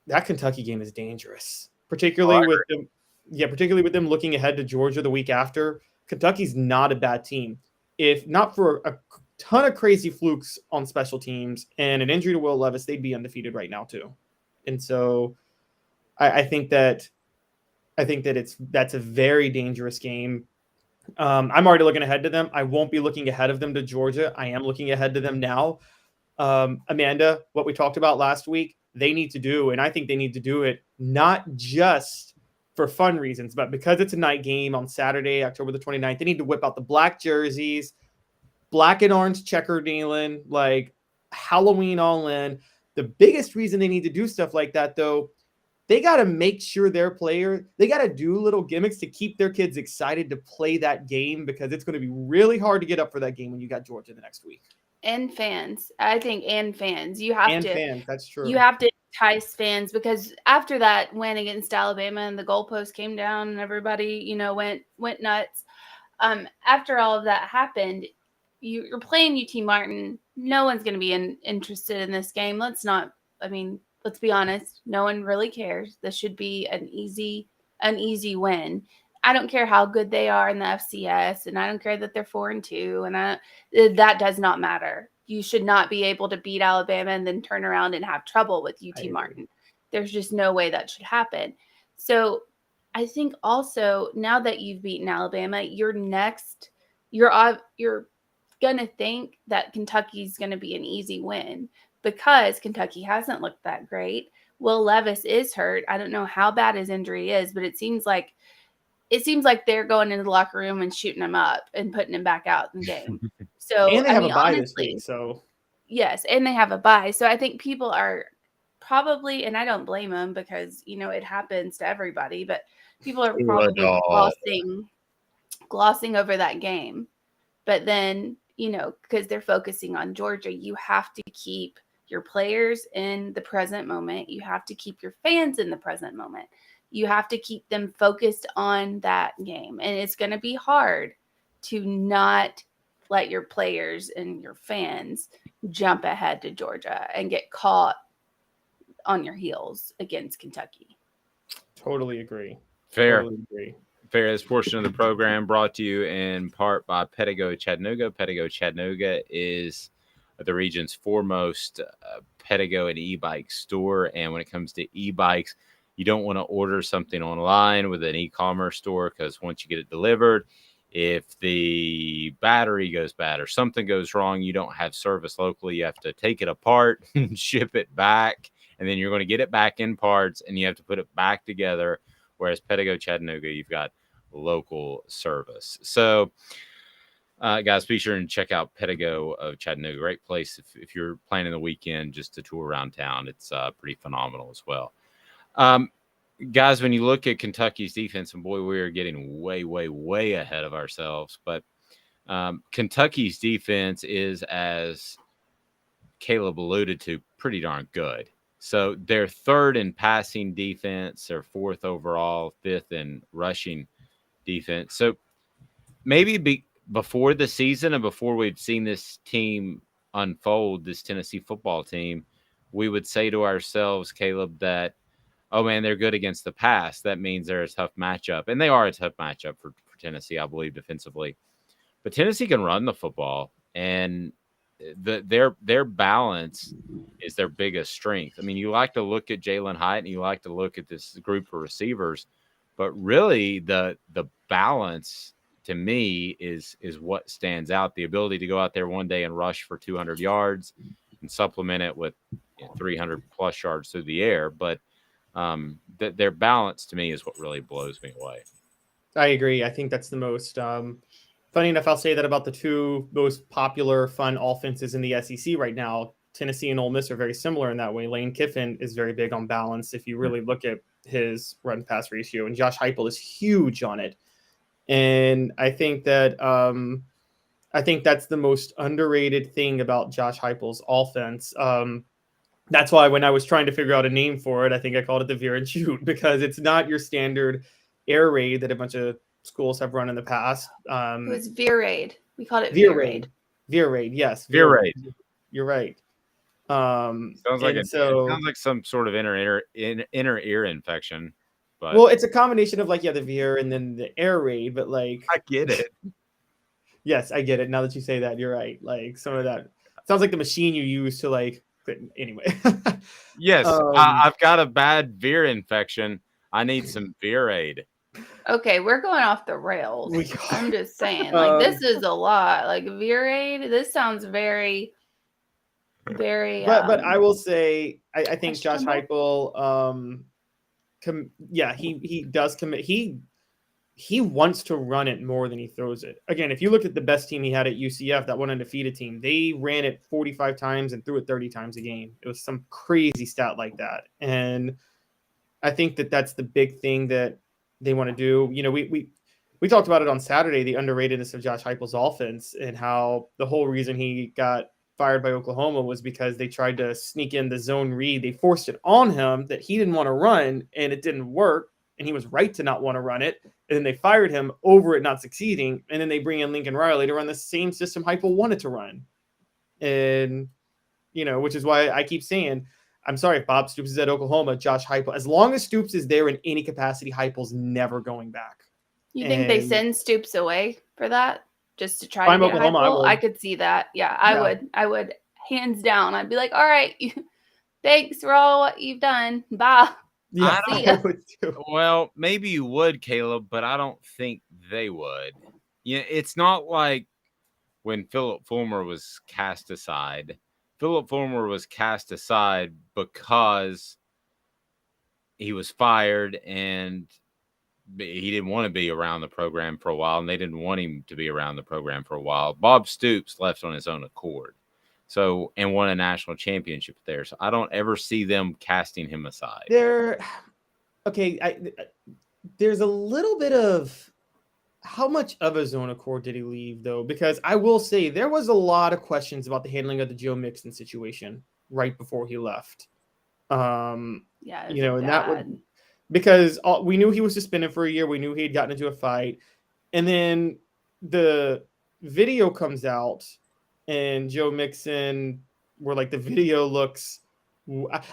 That Kentucky game is dangerous, particularly with them looking ahead to Georgia the week after. Kentucky's not a bad team. If not for a ton of crazy flukes on special teams and an injury to Will Levis, they'd be undefeated right now too. And so I think that's a very dangerous game. I'm already looking ahead to them. I won't be looking ahead of them to Georgia. I am looking ahead to them now. Amanda, what we talked about last week, they need to do, and I think they need to do it not just for fun reasons, but because it's a night game on Saturday, October the 29th, they need to whip out the black jerseys, black and orange checker dealing, like Halloween all in. The biggest reason they need to do stuff like that, though, they got to make sure they got to do little gimmicks to keep their kids excited to play that game, because it's going to be really hard to get up for that game when you got Georgia the next week. And fans, I think, and fans. That's true. You have to entice fans, because after that win against Alabama and the goalpost came down and everybody, went nuts. After all of that happened, you're playing UT Martin. No one's going to be interested in this game. Let's be honest. No one really cares. This should be an easy win. I don't care how good they are in the FCS, and I don't care that they're 4-2, and that does not matter. You should not be able to beat Alabama and then turn around and have trouble with UT Martin. There's just no way that should happen. So I think also, now that you've beaten Alabama, you're going to think that Kentucky's going to be an easy win, because Kentucky hasn't looked that great. Will Levis is hurt. I don't know how bad his injury is, but it seems like they're going into the locker room and shooting him up and putting him back out in the game. So, and they have a bye this week. So yes, and they have a bye. So I think people are probably, and I don't blame them, because it happens to everybody, but people are probably glossing over that game. But then, because they're focusing on Georgia, you have to keep your players in the present moment. You have to keep your fans in the present moment. You have to keep them focused on that game. And it's going to be hard to not let your players and your fans jump ahead to Georgia and get caught on your heels against Kentucky. Totally agree. Fair. Totally agree. Fair. This portion of the program brought to you in part by Pedigo Chattanooga. Pedigo Chattanooga is the region's foremost Pedigo and e-bike store. And when it comes to e-bikes, you don't want to order something online with an e-commerce store, because once you get it delivered, if the battery goes bad or something goes wrong, you don't have service locally. You have to take it apart and ship it back, and then you're going to get it back in parts, and you have to put it back together. Whereas Pedigo Chattanooga, you've got local service. So, guys, be sure and check out Pedigo of Chattanooga. Great place if you're planning the weekend just to tour around town. It's pretty phenomenal as well. Guys, when you look at Kentucky's defense, and boy, we are getting way, way, way ahead of ourselves. But Kentucky's defense is, as Caleb alluded to, pretty darn good. So they're third in passing defense, they're fourth overall, fifth in rushing defense. So maybe before the season and before we've seen this team unfold, this Tennessee football team, we would say to ourselves, Caleb, that, oh, man, they're good against the pass. That means they're a tough matchup. And they are a tough matchup for Tennessee, I believe, defensively. But Tennessee can run the football, and their balance is their biggest strength. I mean, you like to look at Jalen Hyatt and you like to look at this group of receivers, but really the balance to me is what stands out. The ability to go out there one day and rush for 200 yards and supplement it with 300 plus yards through the air. But their balance to me is what really blows me away. I agree. I think that's the most funny enough. I'll say that about the two most popular fun offenses in the SEC right now. Tennessee and Ole Miss are very similar in that way. Lane Kiffin is very big on balance if you really look at his run pass ratio, and Josh Heupel is huge on it. And I think that that's the most underrated thing about Josh Heupel's offense. That's why when I was trying to figure out a name for it, I think I called it the veer and shoot, because it's not your standard air raid that a bunch of schools have run in the past. It was veer raid. We called it Veer Veer raid. Raid. Veer raid, yes. Veer raid. You're right. Sounds like and it sounds like some sort of inner ear infection. But well, it's a combination of like the veer and then the air raid, but like I get it. Yes, I get it. Now that you say that, you're right. Like some of that sounds like the machine you use to like. Anyway. Yes, I've got a bad veer infection. I need some veer aid. Okay, we're going off the rails. I'm just saying, like this is a lot. Like Veer Raid, this sounds very, very. But I will say, I think Josh questionable. Heupel, he does commit. He wants to run it more than he throws it. Again, if you look at the best team he had at UCF, that one undefeated team, they ran it 45 times and threw it 30 times a game. It was some crazy stat like that. And I think that that's the big thing that they want to do. You know, we talked about it on Saturday, the underratedness of Josh Heupel's offense and how the whole reason he got fired by Oklahoma was because they tried to sneak in the zone read. They forced it on him that he didn't want to run, and it didn't work. And he was right to not want to run it. And then they fired him over it not succeeding. And then they bring in Lincoln Riley to run the same system Heupel wanted to run. And, you know, which is why I keep saying, I'm sorry, if Bob Stoops is at Oklahoma, Josh Heupel, as long as Stoops is there in any capacity, Heupel's never going back. You think they send Stoops away for that? Just to try to get Oklahoma, Heupel? I could see that. Yeah, I would hands down. I'd be like, all right, thanks for all what you've done. Bye. Yeah, well, maybe you would, Caleb, but I don't think they would. Yeah, it's not like when Philip Fulmer was cast aside. Philip Fulmer was cast aside because he was fired and he didn't want to be around the program for a while, and they didn't want him to be around the program for a while. Bob Stoops left on his own accord. So, and won a national championship there. So I don't ever see them casting him aside. There's a little bit of how much of a zone accord did he leave though? Because I will say there was a lot of questions about the handling of the Joe Mixon situation right before he left. That would, because we knew he was suspended for a year. We knew he had gotten into a fight, and then the video comes out. And Joe Mixon, where like the video looks,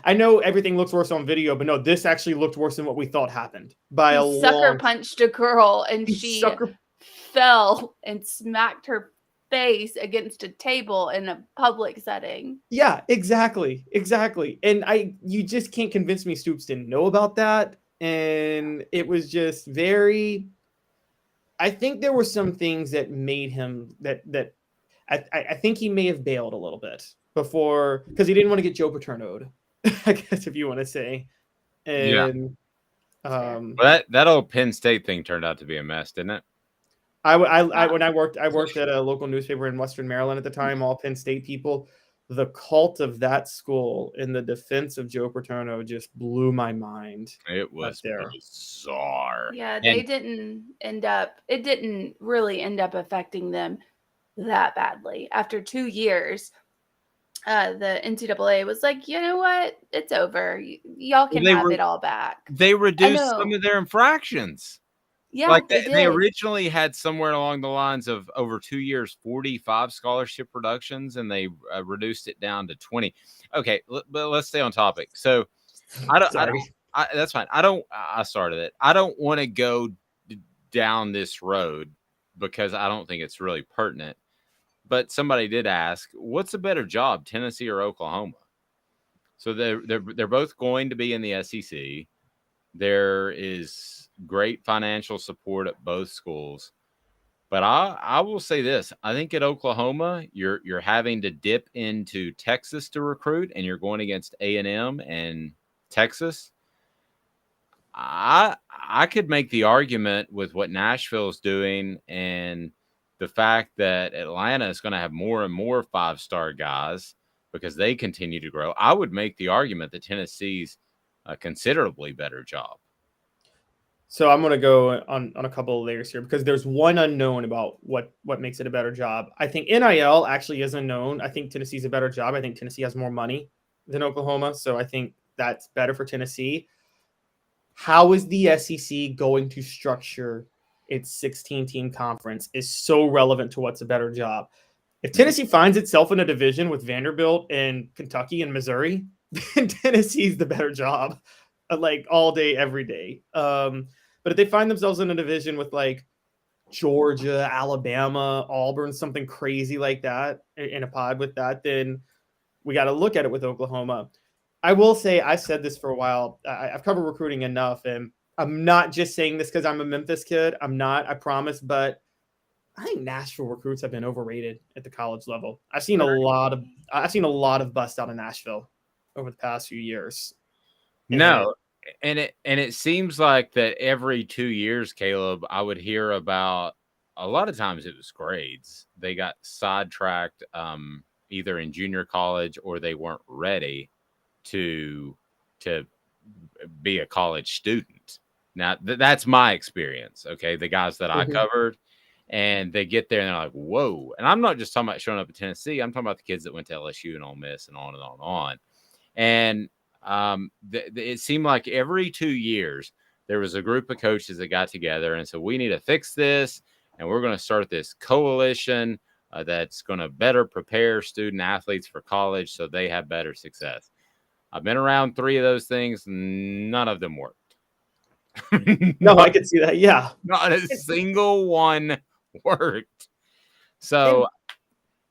I know everything looks worse on video, but no, this actually looked worse than what we thought happened by a long. Sucker punched a girl and she fell and smacked her face against a table in a public setting. Yeah, exactly. And you just can't convince me Stoops didn't know about that. And it was just very. I think there were some things that made him that. I think he may have bailed a little bit before because he didn't want to get Joe Paterno'd, I guess, if you want to say. And that old Penn State thing turned out to be a mess, didn't it? When I worked at a local newspaper in Western Maryland at the time, all Penn State people. The cult of that school in the defense of Joe Paterno just blew my mind. It was bizarre. Yeah, it didn't really end up affecting them that badly. After 2 years, the NCAA was like, you know what? It's over. Y'all can have it all back. They reduced some of their infractions. Yeah, like they originally had somewhere along the lines of over 2 years, 45 scholarship reductions, and they reduced it down to 20. Okay, but let's stay on topic. So that's fine. I started it. I don't want to go down this road because I don't think it's really pertinent. But somebody did ask, what's a better job, Tennessee or Oklahoma? So they're both going to be in the SEC. There is great financial support at both schools. But I will say this. I think at Oklahoma, you're having to dip into Texas to recruit, and you're going against A&M and Texas. I could make the argument with what Nashville is doing and the fact that Atlanta is going to have more and more 5-star guys because they continue to grow. I would make the argument that Tennessee's a considerably better job. So I'm going to go on a couple of layers here because there's one unknown about what makes it a better job. I think NIL actually is unknown. I think Tennessee's a better job. I think Tennessee has more money than Oklahoma. So I think that's better for Tennessee. How is the SEC going to structure its 16-team conference is so relevant to what's a better job. If Tennessee finds itself in a division with Vanderbilt and Kentucky and Missouri, then Tennessee's the better job, like all day, every day. But if they find themselves in a division with like Georgia, Alabama, Auburn, something crazy like that, in a pod with that, then we got to look at it with Oklahoma. I will say, I said this for a while. I've covered recruiting enough, and I'm not just saying this because I'm a Memphis kid. I'm not, I promise, but I think Nashville recruits have been overrated at the college level. I've seen a lot of bust out of Nashville over the past few years. No, and it seems like that every 2 years, Caleb, I would hear about, a lot of times it was grades. They got sidetracked either in junior college or they weren't ready to be a college student. Now that's my experience. Okay, the guys that I covered. And they get there and they're like, whoa. And I'm not just talking about showing up at Tennessee. I'm talking about the kids that went to LSU and Ole Miss and on and on and on. And it seemed like every 2 years, there was a group of coaches that got together and said, we need to fix this. And we're going to start this coalition that's going to better prepare student athletes for college so they have better success. I've been around 3 of those things. None of them worked. No, I could see that. Yeah. Not a single one worked. So and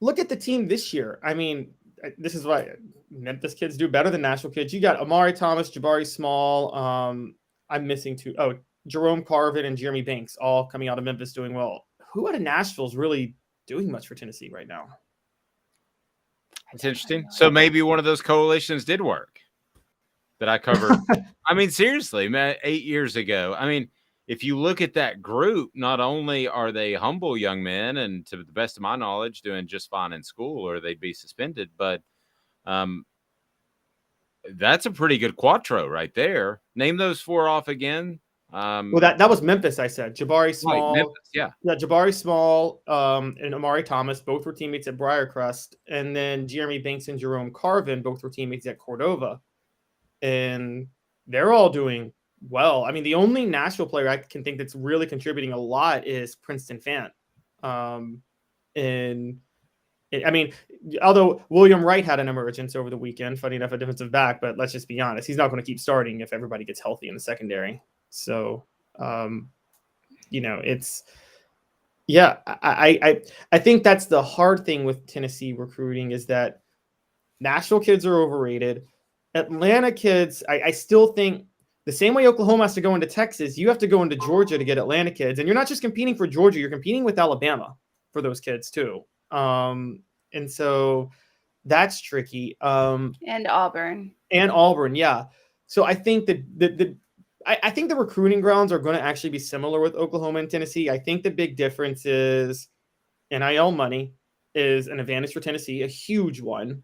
look at the team this year. I mean, this is why Memphis kids do better than Nashville kids. You got Amari Thomas, Jabari Small. I'm missing 2. Oh, Jerome Carvin and Jeremy Banks, all coming out of Memphis doing well. Who out of Nashville is really doing much for Tennessee right now? It's interesting. So maybe one of those coalitions did work that I covered. I mean, seriously, man, 8 years ago. I mean, if you look at that group, not only are they humble young men and, to the best of my knowledge, doing just fine in school or they'd be suspended, but that's a pretty good quattro right there. Name those 4 off again. Well, that was Memphis, I said. Jabari Small. Right, Memphis, yeah, Jabari Small and Amari Thomas, both were teammates at Briarcrest. And then Jeremy Banks and Jerome Carvin, both were teammates at Cordova. And they're all doing well. I mean, the only Nashville player I can think that's really contributing a lot is Princeton Fant. I mean, although William Wright had an emergence over the weekend, funny enough, a defensive back, but let's just be honest, he's not going to keep starting if everybody gets healthy in the secondary. So, it's, yeah, I think that's the hard thing with Tennessee recruiting is that Nashville kids are overrated. Atlanta kids, I still think the same way Oklahoma has to go into Texas, you have to go into Georgia to get Atlanta kids. And you're not just competing for Georgia, you're competing with Alabama for those kids too. And so that's tricky. And Auburn. Yeah. So I think that I think the recruiting grounds are going to actually be similar with Oklahoma and Tennessee. I think the big difference is NIL money is an advantage for Tennessee, a huge one.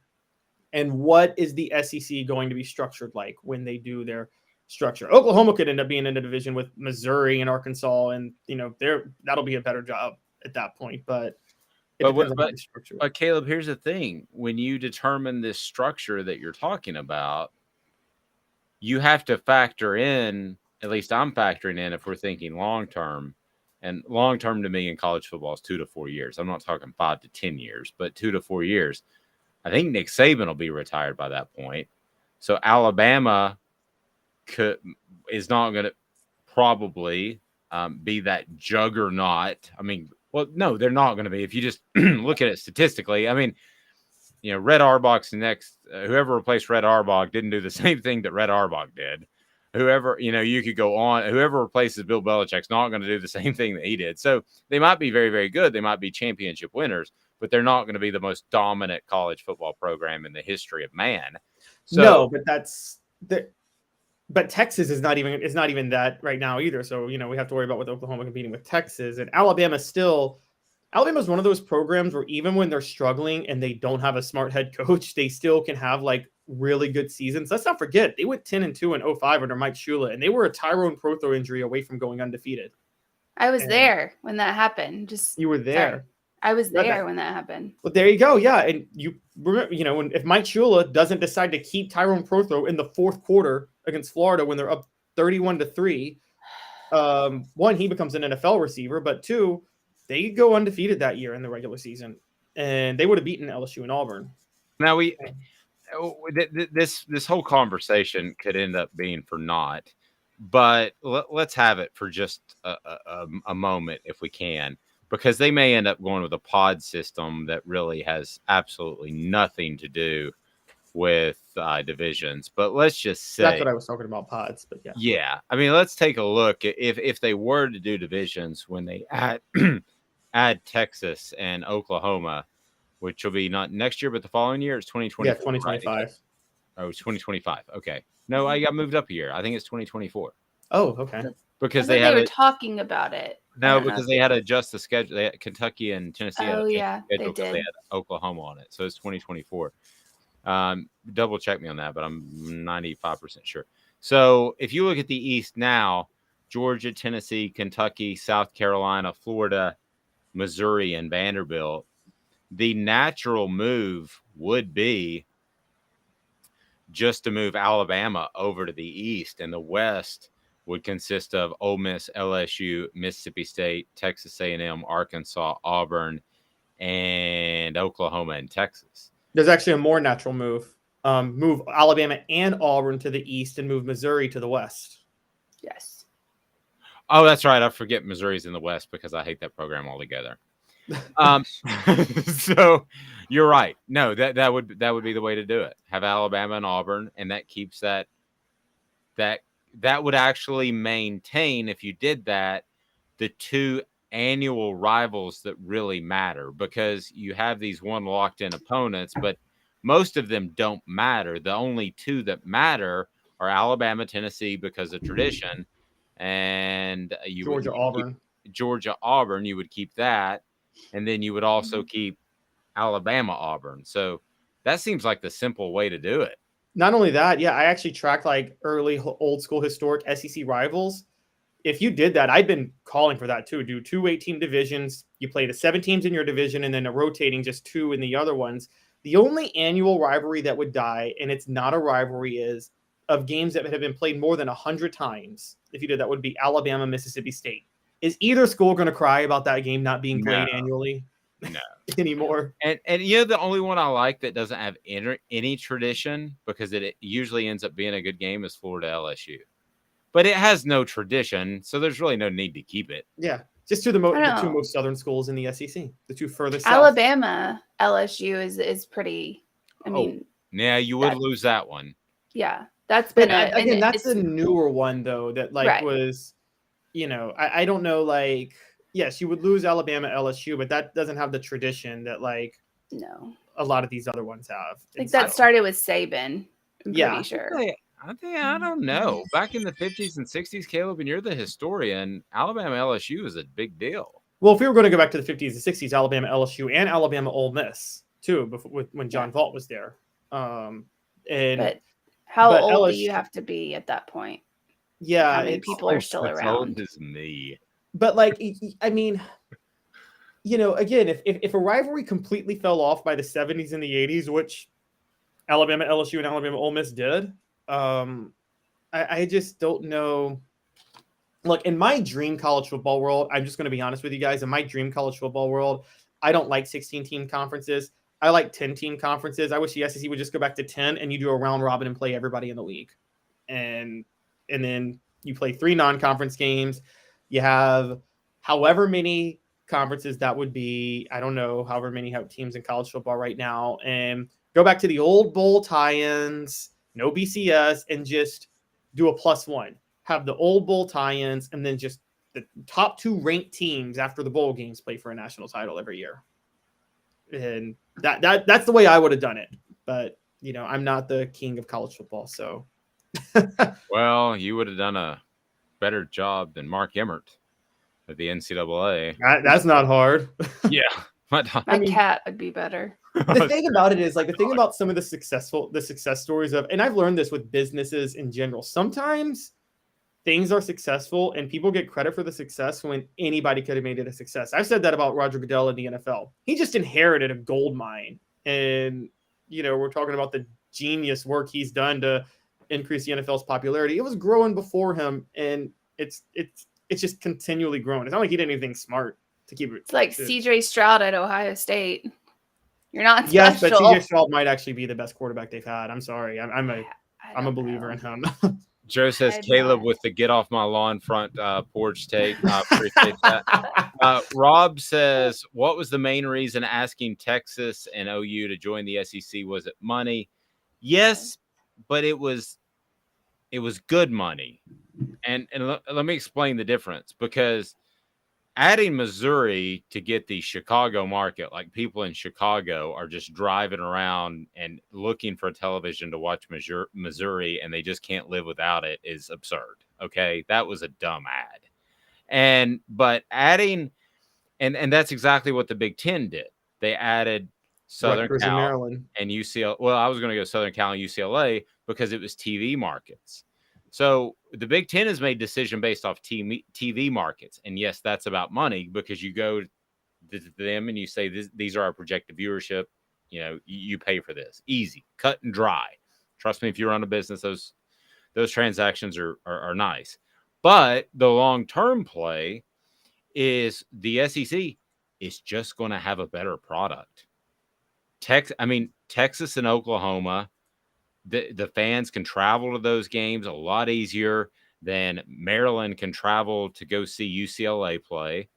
And what is the SEC going to be structured like when they do their structure? Oklahoma could end up being in a division with Missouri and Arkansas, and that'll be a better job at that point. But Caleb, here's the thing: when you determine this structure that you're talking about, you have to factor in. At least I'm factoring in if we're thinking long term, and long term to me in college football is 2 to 4 years. I'm not talking 5 to 10 years, but 2 to 4 years. I think Nick Saban will be retired by that point. So Alabama is not going to probably be that juggernaut. I mean, well, no, they're not going to be. If you just look at it statistically, I mean, Red Auerbach's next. Whoever replaced Red Auerbach didn't do the same thing that Red Auerbach did. Whoever, you could go on. Whoever replaces Bill Belichick's not going to do the same thing that he did. So they might be very, very good. They might be championship winners, but they're not going to be the most dominant college football program in the history of man. So, no, but Texas is not even that right now either. So, we have to worry about with Oklahoma competing with Texas, and Alabama's one of those programs where even when they're struggling and they don't have a smart head coach, they still can have like really good seasons. Let's not forget they went 10-2 in 2005 under Mike Shula, and they were a Tyrone Protho injury away from going undefeated. I was there when that happened. You were there. Sorry. I was there when that happened. Well, there you go. Yeah, and you remember, if Mike Shula doesn't decide to keep Tyrone Protho in the fourth quarter against Florida when they're up 31-3, one, he becomes an NFL receiver, but two, they go undefeated that year in the regular season, and they would have beaten LSU and Auburn. Now this whole conversation could end up being for naught, but let's have it for just a moment if we can, because they may end up going with a pod system that really has absolutely nothing to do with divisions. But let's just say that's what I was talking about, pods. But yeah. I mean, let's take a look if they were to do divisions when they add Texas and Oklahoma, which will be not next year, but the following year. It's 2024. Yeah, 2025. Right? Oh, it's 2025. Okay. No, I got moved up a year. I think it's 2024. Oh, okay. Because they were talking about it. No, because they had to adjust the schedule. They had Kentucky and Tennessee. Oh, yeah, they did. They had Oklahoma on it. So it's 2024. Double check me on that, but I'm 95% sure. So if you look at the East now, Georgia, Tennessee, Kentucky, South Carolina, Florida, Missouri, and Vanderbilt, the natural move would be just to move Alabama over to the East, and the West would consist of Ole Miss, LSU, Mississippi State, Texas A&M, Arkansas, Auburn, and Oklahoma and Texas. There's actually a more natural move. Move Alabama and Auburn to the East and move Missouri to the West. Yes. Oh, that's right. I forget Missouri's in the West because I hate that program altogether. So you're right. No, that would be the way to do it. Have Alabama and Auburn, and that keeps that would actually maintain, if you did that, the two annual rivals that really matter, because you have these one locked in opponents, but most of them don't matter. The only two that matter are Alabama, Tennessee, because of tradition, and Georgia, Auburn. Georgia, Auburn, you would keep that. And then you would also keep Alabama, Auburn. So that seems like the simple way to do it. Not only that, I actually tracked like early old school historic SEC rivals. If you did that, I've been calling for that too. Do 2 8-team divisions. You play the 7 teams in your division and then a rotating just 2 in the other ones. The only annual rivalry that would die, and it's not a rivalry, is of games that have been played more than 100 times. If you did that, would be Alabama, Mississippi State. Is either school going to cry about that game not being played annually? No. Anymore. And the only one I like that doesn't have any tradition, because it usually ends up being a good game, is Florida LSU. But it has no tradition, so there's really no need to keep it. Yeah. Just the 2 most southern schools in the SEC, the 2 furthest south. Alabama LSU is pretty. I mean, yeah, you would lose that one. Yeah, that's been that's a newer one though. That was, I don't know. Like, yes, you would lose Alabama LSU, but that doesn't have the tradition that no, a lot of these other ones have. That started with Saban. I'm pretty sure. I don't know. Back in the 50s and 60s, Caleb, and you're the historian, Alabama LSU is a big deal. Well, if we were going to go back to the 50s and 60s, Alabama LSU and Alabama Ole Miss too, when John Vaught was there. But how old do you have to be at that point? Yeah, how many people are still around? Old as me. But I mean, again, if a rivalry completely fell off by the 70s and the 80s, which Alabama LSU and Alabama Ole Miss did. I just don't know. Look, in my dream college football world, I'm just going to be honest with you guys. In my dream college football world, I don't like 16-team conferences. I like 10-team conferences. I wish the SEC would just go back to 10 and you do a round robin and play everybody in the league. And then you play 3 non-conference games. You have however many conferences that would be. I don't know, however many have teams in college football right now. And go back to the old bowl tie-ins. No BCS, and just do a +1. Have the old bowl tie-ins, and then just the top 2 ranked teams after the bowl games play for a national title every year. And that's the way I would have done it. But I'm not the king of college football, so. Well, you would have done a better job than Mark Emmert at the NCAA. That's not hard. Yeah. My cat would be better. The thing about it is, the thing about some of the success stories of, and I've learned this with businesses in general, sometimes things are successful and people get credit for the success when anybody could have made it a success. I've said that about Roger Goodell in the NFL. He just inherited a gold mine. And, we're talking about the genius work he's done to increase the NFL's popularity. It was growing before him, and it's it's just continually growing. It's not like he did anything smart to keep it. It's like CJ Stroud at Ohio State. You're not Yes, special. but CJ Stroud might actually be the best quarterback they've had. I'm sorry. I'm a believer in him. Joe says Caleb with the get off my lawn front porch take. I appreciate that. Rob says, what was the main reason asking Texas and OU to join the SEC? Was it money? Yes, but it was good money. And let me explain the difference, because adding Missouri to get the Chicago market, like people in Chicago are just driving around and looking for television to watch Missouri, and they just can't live without it, is absurd. Okay. That was a dumb ad. But adding, and that's exactly what the Big Ten did. They added Southern Rutgers Cal and Maryland and UCLA. Well, I was going to go Southern Cal and UCLA because it was TV markets. So the Big Ten has made decision based off TV markets. And yes, that's about money, because you go to them and you say, these are our projected viewership. You know, you pay for this. Easy, cut and dry. Trust me, if you run a business, those transactions are nice. But the long-term play is the SEC is just going to have a better product. Texas and Oklahoma, the fans can travel to those games a lot easier than Maryland can travel to go see UCLA play.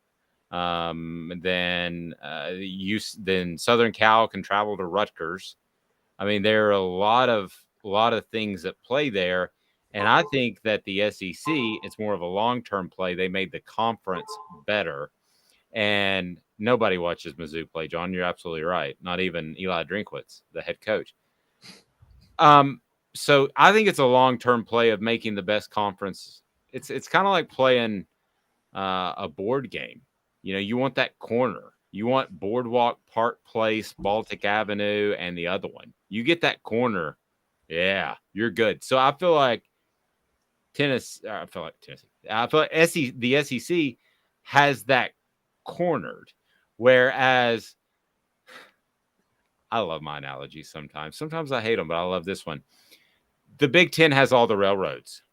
Then Southern Cal can travel to Rutgers. I mean, there are a lot of things that play there. And I think that the SEC, it's more of a long-term play. They made the conference better. And nobody watches Mizzou play, John. You're absolutely right. Not even Eli Drinkwitz, the head coach. So I think it's a long-term play of making the best conference. It's kind of like playing a board game. You know, you want that corner. You want Boardwalk, Park Place, Baltic Avenue, and the other one. You get that corner, yeah, you're good. So I feel like the SEC has that cornered, whereas I love my analogies sometimes. Sometimes I hate them, but I love this one. The Big Ten has all the railroads.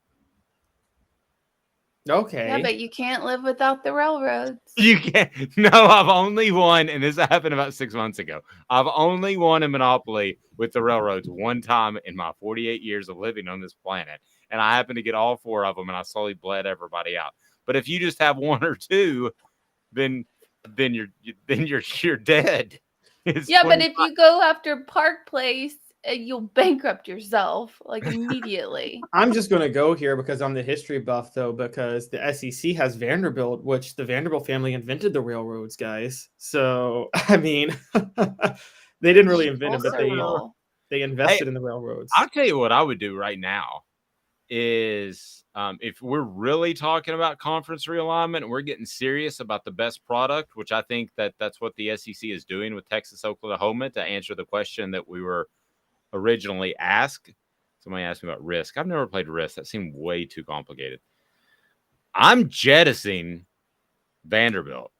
Okay. Yeah, but you can't live without the railroads. You can't. No, I've only won, and this happened about 6 months ago. I've only won a Monopoly with the railroads one time in my 48 years of living on this planet. And I happened to get all 4 of them, and I slowly bled everybody out. But if you just have 1 or 2, then you're dead. Yeah, but if you go after Park Place, you'll bankrupt yourself like immediately. I'm just going to go here because I'm the history buff, though, because the SEC has Vanderbilt, which the Vanderbilt family invented the railroads, guys. So, I mean, they didn't really invent it, but they invested in the railroads. I'll tell you what I would do right now is if we're really talking about conference realignment and we're getting serious about the best product, which I think that's what the SEC is doing with Texas, Oklahoma, to answer the question that we were originally asked. Somebody asked me about Risk. I've never played Risk. That seemed way too complicated. I'm jettisoning Vanderbilt.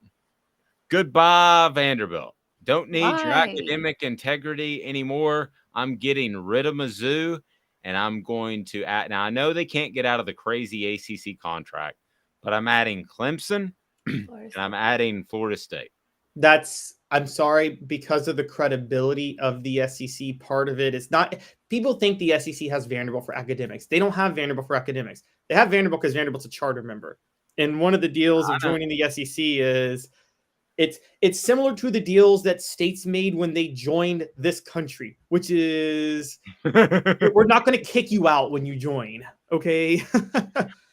Goodbye, Vanderbilt. Don't need your academic integrity anymore. I'm getting rid of Mizzou, and I'm going to add. Now, I know they can't get out of the crazy ACC contract, but I'm adding Clemson and I'm adding Florida State. I'm sorry, because of the credibility of the SEC, part of it is not. People think the SEC has Vanderbilt for academics. They don't have Vanderbilt for academics. They have Vanderbilt because Vanderbilt's a charter member. And one of the deals of joining the SEC is it's similar to the deals that states made when they joined this country, which is we're not going to kick you out when you join. Okay.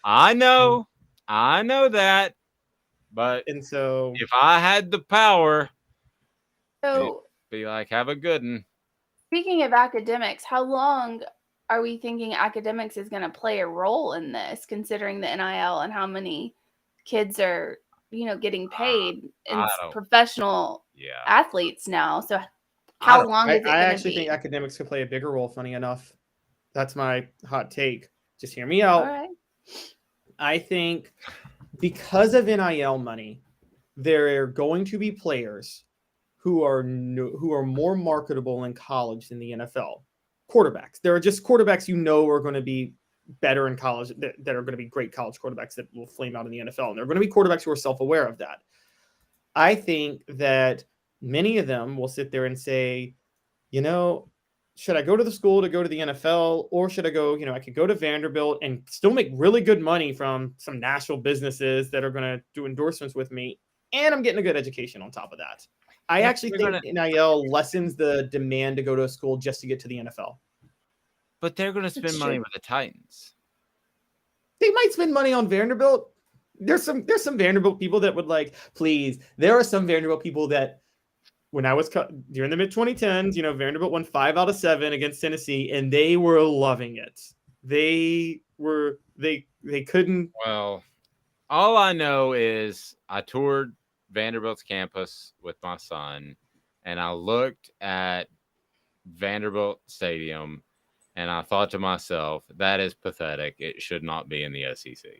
I know that. But if I had the power, it'd be like, have a good one. Speaking of academics, how long are we thinking academics is going to play a role in this, considering the NIL and how many kids are, getting paid in professional athletes now? So how long is it going to be? I actually think academics could play a bigger role, funny enough. That's my hot take. Just hear me out. All right. I think because of NIL money, there are going to be players who are more marketable in college than the NFL. Quarterbacks. There are just quarterbacks are going to be better in college, that are going to be great college quarterbacks that will flame out in the NFL. And they're going to be quarterbacks who are self-aware of that. I think that many of them will sit there and say, should I go to the school to go to the NFL, or should I go, I could go to Vanderbilt and still make really good money from some national businesses that are going to do endorsements with me, and I'm getting a good education on top of that. I actually think NIL lessens the demand to go to a school just to get to the NFL. But they're going to spend money with the Titans. They might spend money on Vanderbilt. There's some Vanderbilt people that would please. There are some Vanderbilt people that, when I was during the mid-2010s, Vanderbilt won 5 out of 7 against Tennessee, and they were loving it. They couldn't. Well, all I know is I toured Vanderbilt's campus with my son, and I looked at Vanderbilt Stadium, and I thought to myself, that is pathetic. It should not be in the SEC.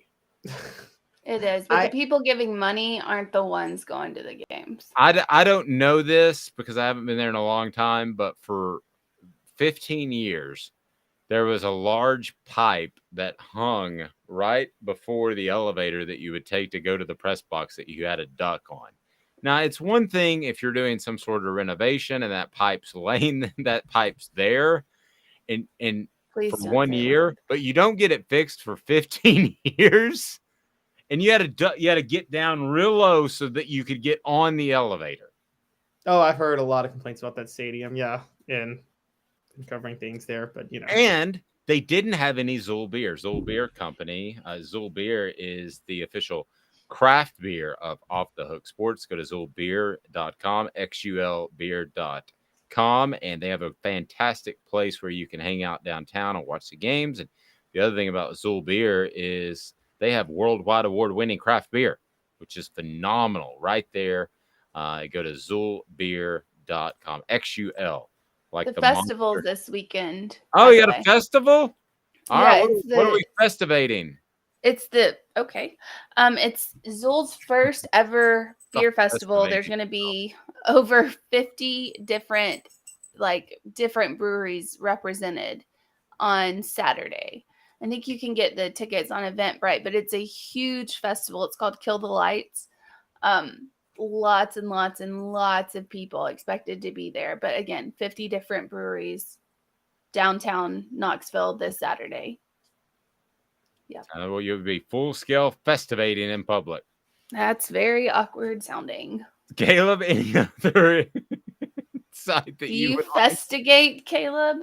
It is, but the people giving money aren't the ones going to the games. I don't know this because I haven't been there in a long time, but for 15 years, there was a large pipe that hung right before the elevator that you would take to go to the press box that you had a duck on. Now, it's one thing if you're doing some sort of renovation and that pipe's there and for 1 year, but you don't get it fixed for 15 years. And you had to get down real low so that you could get on the elevator. Oh, I've heard a lot of complaints about that stadium. Yeah, and covering things there, but And they didn't have any Zool beer. Zool Beer Company. Zool Beer is the official craft beer of Off the Hook Sports. Go to zoolbeer.com, xulbeer.com, and they have a fantastic place where you can hang out downtown and watch the games. And the other thing about Zool Beer is they have worldwide award-winning craft beer, which is phenomenal right there. Go to ZoolBeer.com. XUL. Like the festival this weekend. Oh, you got a festival? All right. What are we festivating? It's it's Zool's first ever beer festival. There's going to be over 50 different breweries represented on Saturday. I think you can get the tickets on Eventbrite, but it's a huge festival. It's called Kill the Lights. Lots and lots and lots of people expected to be there. But again, 50 different breweries downtown Knoxville this Saturday. Yeah. Well, you'll be full-scale festivating in public. That's very awkward sounding. Caleb, any other site that you festigate, Caleb?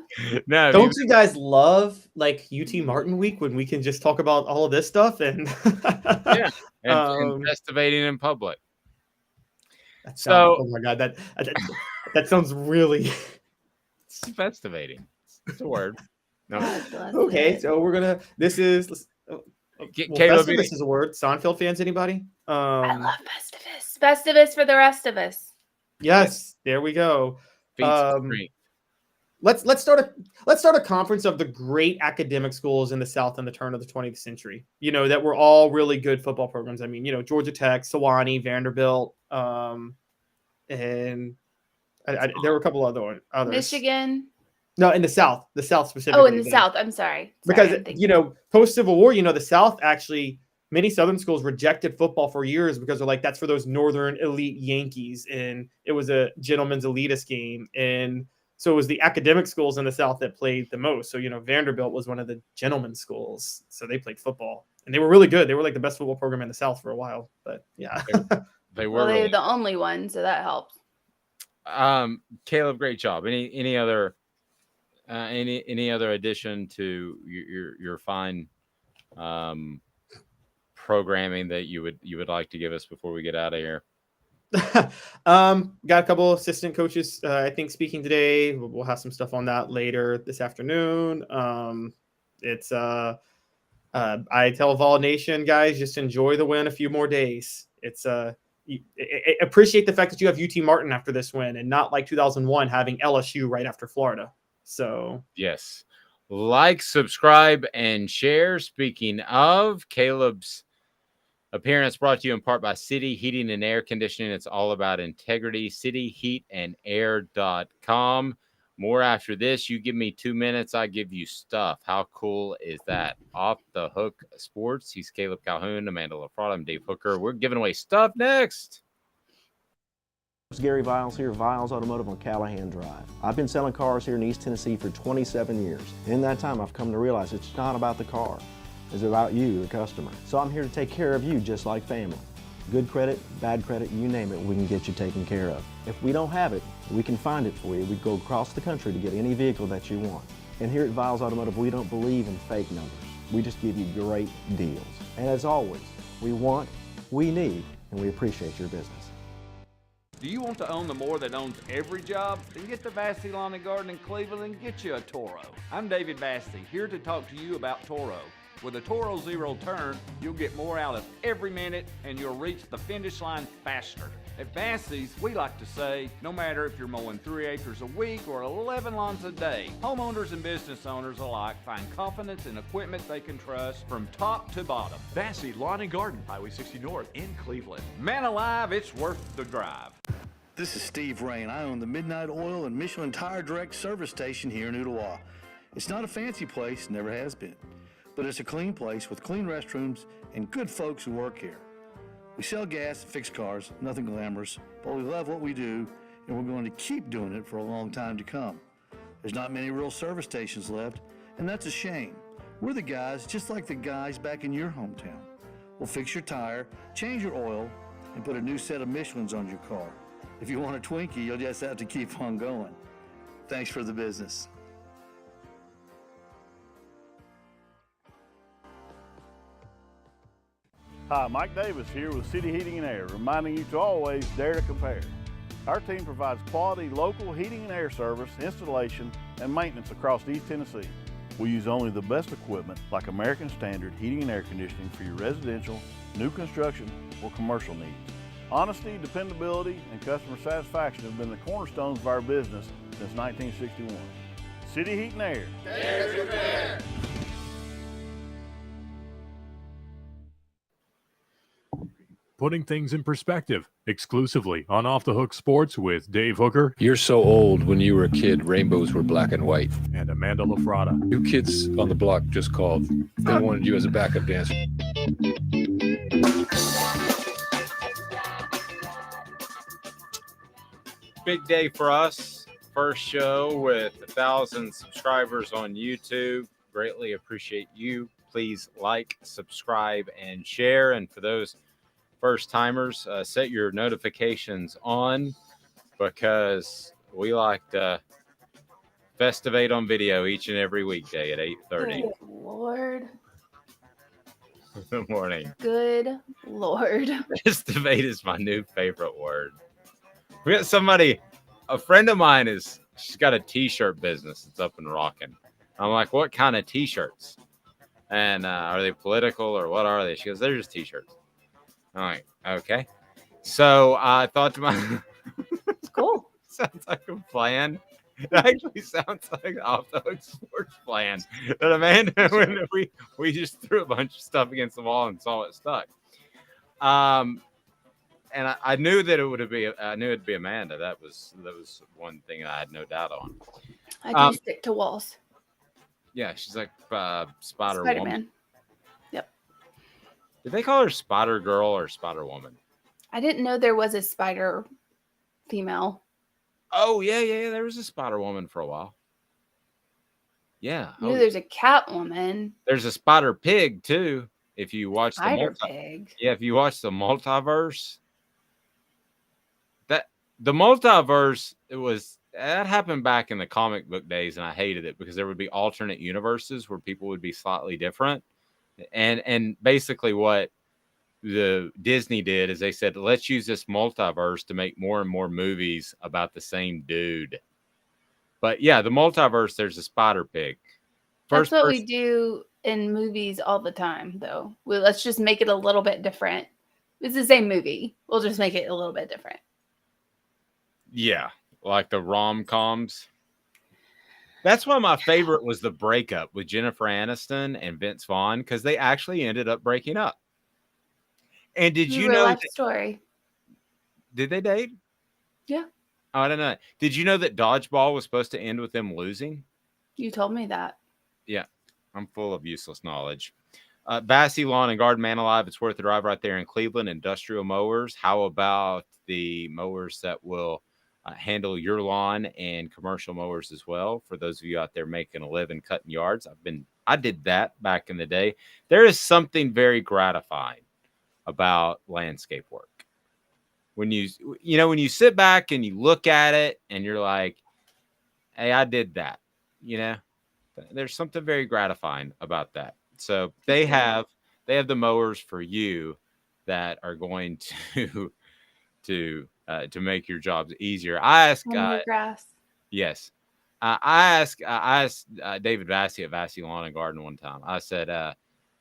No. Don't you guys love UT Martin week when we can just talk about all of this stuff and and festivating in public? Oh my God, that sounds really it's festivating. It's a word. No. Okay, so we're gonna. This is Caleb. Festivus is a word. Seinfeld fans, anybody? I love Festivus. Festivus for the rest of us. Yes, there we go. Let's start a conference of the great academic schools in the South in the turn of the 20th century. That were all really good football programs. I mean, Georgia Tech, Sewanee, Vanderbilt, and there were a couple others. Michigan. No, in the South specifically. Oh, in the South. I'm sorry. Because post Civil War, the South actually. Many Southern schools rejected football for years because they're like, that's for those Northern elite Yankees. And it was a gentleman's elitist game. And so it was the academic schools in the South that played the most. So, Vanderbilt was one of the gentlemen's schools. So they played football. And they were really good. They were the best football program in the South for a while. But, yeah. They were they were the only one, so that helps. Caleb, great job. Any other addition to your fine programming that you would like to give us before we get out of here? Got a couple assistant coaches I think speaking today. We'll have some stuff on that later this afternoon. It's I tell Vol Nation guys, just enjoy the win a few more days. It's appreciate the fact that you have UT Martin after this win and not like 2001 having LSU right after Florida. So yes, like, subscribe, and share. Speaking of, Caleb's appearance brought to you in part by City Heating and Air Conditioning. It's all about integrity. CityHeatandAir.com. More after this. You give me 2 minutes, I give you stuff. How cool is that? Off the Hook Sports. He's Caleb Calhoun, Amanda LaFrada. I'm Dave Hooker. We're giving away stuff next. It's Gary Viles here, Viles Automotive on Calhoun Drive. I've been selling cars here in East Tennessee for 27 years. In that time, I've come to realize it's not about the car. It's about you, the customer. So I'm here to take care of you just like family. Good credit, bad credit, you name it, we can get you taken care of. If we don't have it, we can find it for you. We go across the country to get any vehicle that you want. And here at Viles Automotive, we don't believe in fake numbers. We just give you great deals. And as always, we want, we need, and we appreciate your business. Do you want to own the more that owns every job? Then get to Vassey Lawn and Garden in Cleveland and get you a Toro. I'm David Vassey, here to talk to you about Toro. With a Toro Zero Turn, you'll get more out of every minute and you'll reach the finish line faster. At Vassey's, we like to say, no matter if you're mowing 3 acres a week or 11 lawns a day, homeowners and business owners alike find confidence in equipment they can trust from top to bottom. Vassey Lawn and Garden, Highway 60 North in Cleveland. Man alive, it's worth the drive. This is Steve Rain. I own the Midnight Oil and Michelin Tire Direct service station here in Ooltewah. It's not a fancy place, never has been, but it's a clean place with clean restrooms and good folks who work here. We sell gas and fix cars, nothing glamorous, but we love what we do, and we're going to keep doing it for a long time to come. There's not many real service stations left, and that's a shame. We're the guys just like the guys back in your hometown. We'll fix your tire, change your oil, and put a new set of Michelins on your car. If you want a Twinkie, you'll just have to keep on going. Thanks for the business. Hi, Mike Davis here with City Heating and Air, reminding you to always dare to compare. Our team provides quality local heating and air service, installation, and maintenance across East Tennessee. We use only the best equipment like American Standard heating and air conditioning for your residential, new construction, or commercial needs. Honesty, dependability, and customer satisfaction have been the cornerstones of our business since 1961. City Heat and Air. Dare to compare. Putting things in perspective, exclusively on Off the Hook Sports with Dave Hooker. You're so old. When you were a kid, rainbows were black and white. And Amanda LaFrada. New Kids on the Block just called. They wanted you as a backup dancer. Big day for us. First show with 1,000 subscribers on YouTube. Greatly appreciate you. Please like, subscribe, and share. And for those first timers, set your notifications on because we like to festivate on video each and every weekday at 8:30. Good Lord. Good morning. Good Lord. Festivate is my new favorite word. We got somebody, a friend of mine she's got a t-shirt business. It's up and rocking. I'm like, what kind of t-shirts? And are they political or what are they? She goes, they're just t-shirts. I'm like, okay. So I thought to myself, It's cool. sounds like a plan. It actually sounds like Off the Hook Sports plan. That Amanda, when we just threw a bunch of stuff against the wall and saw it stuck. And I knew that it'd be Amanda. That was one thing I had no doubt on. I do stick to walls. Yeah, she's like Spider Spider-Man. Woman. Yep. Did they call her Spider Girl or Spider Woman? I didn't know there was a spider female. Oh yeah. There was a Spider Woman for a while. Yeah. I knew there's a cat woman. There's a Spider Pig too. If you watch Spider Pig. Yeah, if you watch the multiverse. The multiverse, that happened back in the comic book days, and I hated it because there would be alternate universes where people would be slightly different. And basically what the Disney did is they said, let's use this multiverse to make more and more movies about the same dude. But yeah, the multiverse, there's a Spider Pig. That's what we do in movies all the time, though. Let's just make it a little bit different. It's the same movie. We'll just make it a little bit different. Yeah, like the rom-coms. That's why my favorite was The Breakup with Jennifer Aniston and Vince Vaughn, because they actually ended up breaking up. And did you know life story? Did they date? Yeah. Oh, I don't know. Did you know that dodgeball was supposed to end with them losing? You told me that. Yeah, I'm full of useless knowledge. Vassy Lawn and Garden Man Alive. It's worth the drive right there in Cleveland. Industrial mowers. How about the mowers that will handle your lawn and commercial mowers as well? For those of you out there making a living cutting yards, I did that back in the day. There is something very gratifying about landscape work. When you sit back and you look at it and you're like, hey, I did that. There's something very gratifying about that. So they have the mowers for you that are going to make your jobs easier. I ask grass. Yes. I asked David Vassy at Vassy Lawn and Garden one time. I said,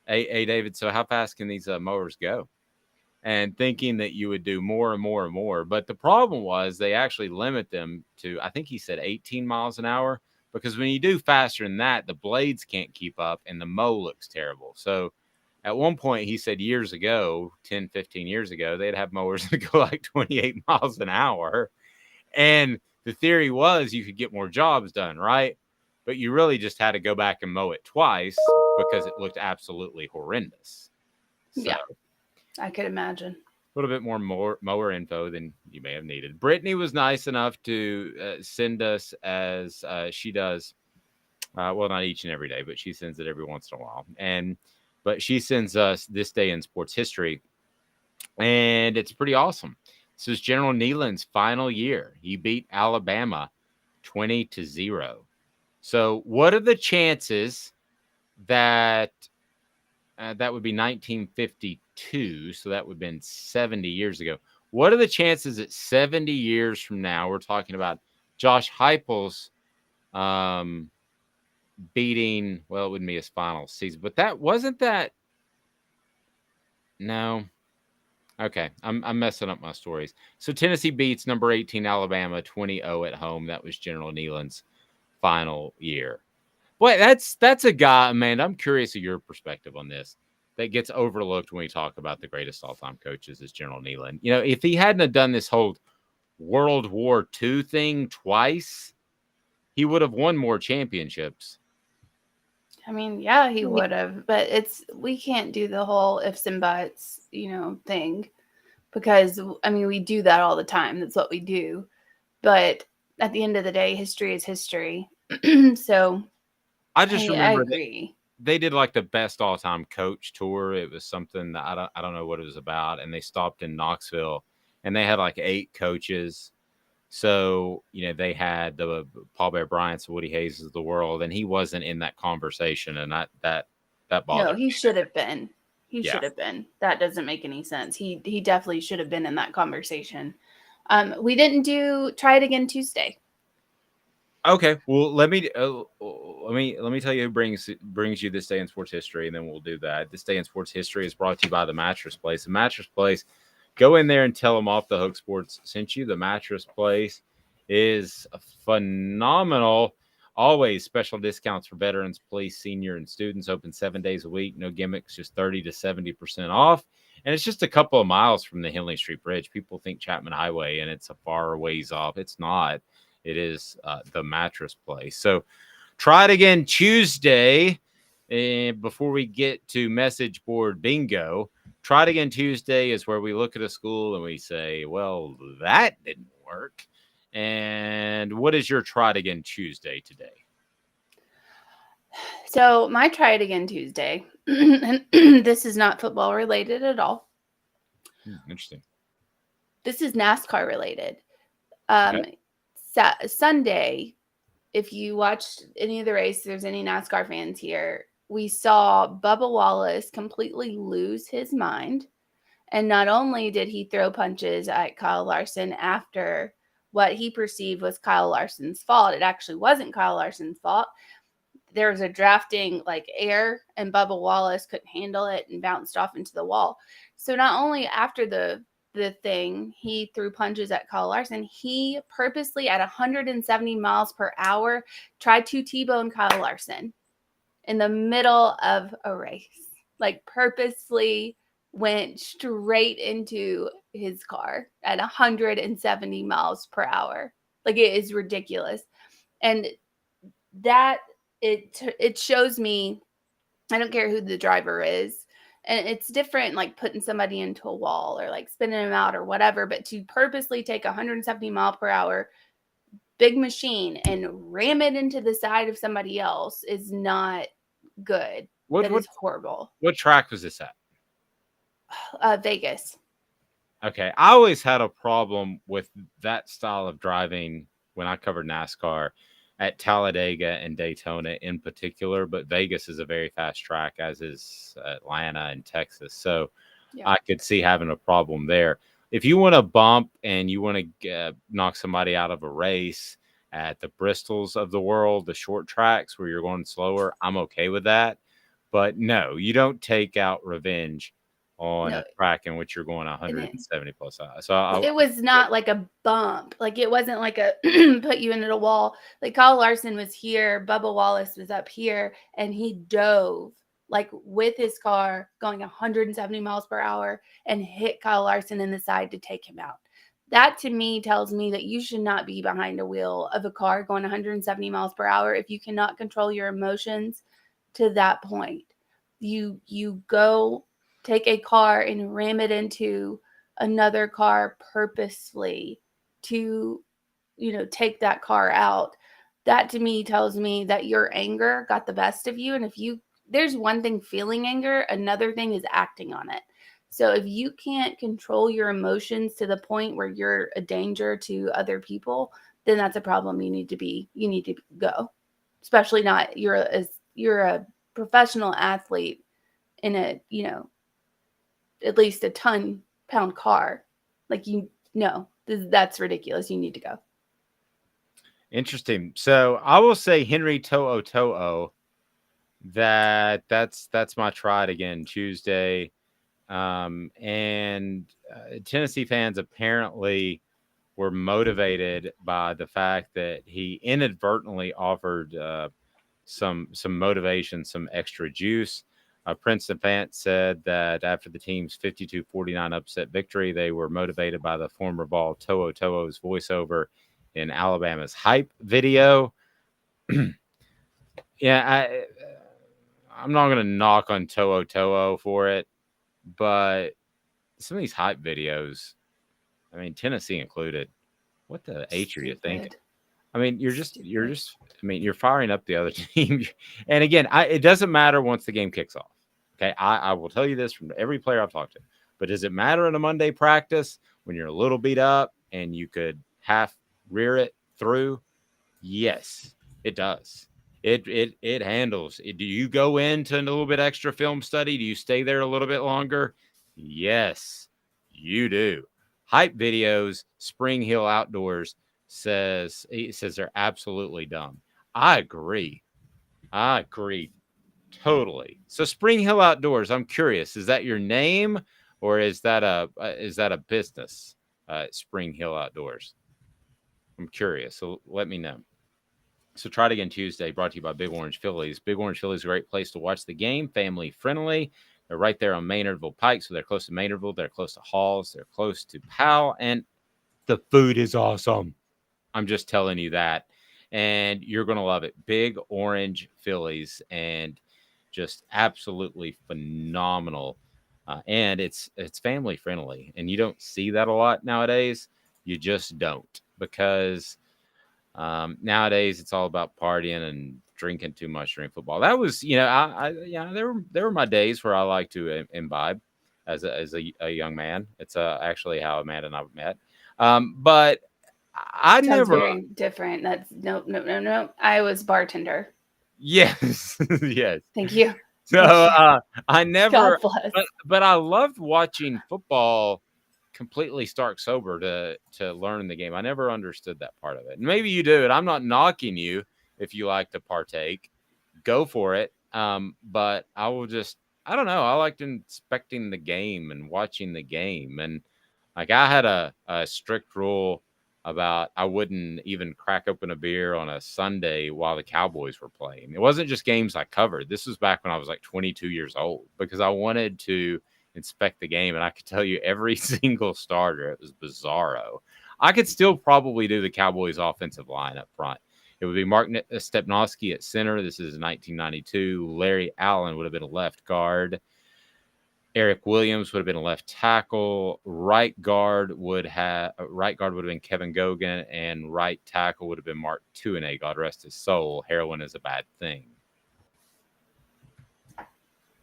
hey David, so how fast can these mowers go? And thinking that you would do more and more and more. But the problem was they actually limit them to, I think he said 18 miles an hour, because when you do faster than that, the blades can't keep up and the mow looks terrible. So at one point he said years ago, 10, 15 years ago, they'd have mowers that go like 28 miles an hour. And the theory was you could get more jobs done, right? But you really just had to go back and mow it twice because it looked absolutely horrendous. So, yeah. I could imagine. A little bit more mower info than you may have needed. Brittany was nice enough to send us, as she does, well, not each and every day, but she sends it every once in a while. But she sends us This Day in Sports History, and it's pretty awesome. This is General Neyland's final year. He beat Alabama 20-0. So what are the chances that that would be 1952, so that would have been 70 years ago. What are the chances that 70 years from now, we're talking about Josh Heupel's beating, well, it wouldn't be his final season, but no. Okay, I'm messing up my stories. So Tennessee beats number 18 Alabama 20-0 at home. That was General Neyland's final year. Boy, that's a guy, Amanda. I'm curious of your perspective on this. That gets overlooked when we talk about the greatest all-time coaches is General Neyland. If he hadn't have done this whole World War II thing twice, he would have won more championships. I mean, yeah, he would have, but we can't do the whole ifs and buts, thing, because we do that all the time. That's what we do. But at the end of the day, history is history. So I just remember I agree. They did like the best all-time coach tour. It was something that I don't know what it was about, and they stopped in Knoxville, and they had like 8 coaches. So they had the Paul Bear Bryant's, Woody Hayes of the world, and he wasn't in that conversation, and that bothered. No, he should have been. He should have been. That doesn't make any sense. He definitely should have been in that conversation. We didn't do Try It Again Tuesday. Okay, well, let me tell you who brings you This Day in Sports History, and then we'll do that. This Day in Sports History is brought to you by the Mattress Place. The Mattress Place, go in there and tell them Off the Hook Sports sent you. The Mattress Place is phenomenal. Always special discounts for veterans, police, senior, and students. Open 7 days a week. No gimmicks, just 30 to 70% off. And it's just a couple of miles from the Henley Street Bridge. People think Chapman Highway, and it's a far ways off. It's not. It is the Mattress Place. So Try It Again Tuesday. And before we get to message board bingo, Try It Again Tuesday is where we look at a school and we say, well, that didn't work. And what is your Try It Again Tuesday today? So my Try It Again Tuesday, and this is not football related at all. Interesting. This is NASCAR related. Okay. Sunday, if you watched any of the race, there's any NASCAR fans here, we saw Bubba Wallace completely lose his mind. And not only did he throw punches at Kyle Larson after what he perceived was Kyle Larson's fault, it actually wasn't Kyle Larson's fault. There was a drafting air, and Bubba Wallace couldn't handle it and bounced off into the wall. So not only after the thing, he threw punches at Kyle Larson, he purposely at 170 miles per hour tried to T-bone Kyle Larson in the middle of a race. Purposely went straight into his car at 170 miles per hour. Like, it is ridiculous. And that it shows me, I don't care who the driver is. And it's different, like putting somebody into a wall or like spinning them out or whatever, but to purposely take 170 mile per hour big machine and ram it into the side of somebody else is not good. That is horrible. What track was this at? Vegas. Okay. I always had a problem with that style of driving when I covered NASCAR at Talladega and Daytona in particular, but Vegas is a very fast track, as is Atlanta and Texas. So I could see having a problem there. If you want to bump and you want to knock somebody out of a race at the Bristols of the world, the short tracks where you're going slower, I'm okay with that. But no, you don't take out revenge on a track in which you're going 170 plus hours. So it was not like a bump. Like, it wasn't like a put you into a wall. Like, Kyle Larson was here, Bubba Wallace was up here, and he dove like with his car going 170 miles per hour and hit Kyle Larson in the side to take him out. That to me tells me that you should not be behind a wheel of a car going 170 miles per hour if you cannot control your emotions to that point. You go take a car and ram it into another car purposefully to, take that car out. That to me tells me that your anger got the best of you. And there's one thing feeling anger, another thing is acting on it. So if you can't control your emotions to the point where you're a danger to other people, then that's a problem. You need to go, especially not, you're a professional athlete in a, at least a ton-pound car. Like, that's ridiculous. You need to go. interesting. So I will say Henry To'o that's my try it again Tuesday. And Tennessee fans apparently were motivated by the fact that he inadvertently offered some motivation, some extra juice. Princeton fans said that after the team's 52-49 upset victory, they were motivated by the former ball To'o's voiceover in Alabama's hype video. Yeah, I'm not going to knock on To'o for it, but some of these hype videos, I mean, Tennessee included, what the H are you thinking? I mean, you're firing up the other team. And again, it doesn't matter once the game kicks off. Okay. I will tell you this from every player I've talked to, but does it matter in a Monday practice when you're a little beat up and you could half rear it through? Yes, it does. It handles. Do you go into a little bit extra film study? Do you stay there a little bit longer? Yes, you do. Hype videos, Spring Hill Outdoors says they're absolutely dumb. I agree totally. So Spring Hill Outdoors, I'm curious, is that your name or is that a business? Spring Hill Outdoors. I'm curious. So let me know. So try it again Tuesday, brought to you by Big Orange Phillies. Big Orange Phillies is a great place to watch the game, family friendly. They're right there on Maynardville Pike, so they're close to Maynardville. They're close to Halls. They're close to Powell, and the food is awesome. I'm just telling you that, and you're going to love it. Big Orange Phillies, and just absolutely phenomenal. And it's family friendly, and you don't see that a lot nowadays. You just don't, because nowadays it's all about partying and drinking too much during football. That was, there were my days where I like to imbibe as a young man. It's actually how Amanda and I met. But I never. Very different. That's no. I was bartender. Yes, yes. Thank you. So I never. God bless. But I loved watching football completely stark sober to learn the game. I never understood that part of it. And maybe you do it. I'm not knocking you if you like to partake. Go for it. But I will just, I don't know. I liked inspecting the game and watching the game. And like, I had a strict rule about I wouldn't even crack open a beer on a Sunday while the Cowboys were playing. It wasn't just games I covered. This was back when I was like 22 years old, because I wanted to inspect the game. And I could tell you every single starter. It was bizarro. I could still probably do the Cowboys offensive line up front. It would be Mark Stepnoski at center. This is 1992. Larry Allen would have been a left guard. Eric Williams would have been a left tackle. Right guard would have been Kevin Gogan, and right tackle would have been Mark Tuinei. God rest his soul. Heroin is a bad thing.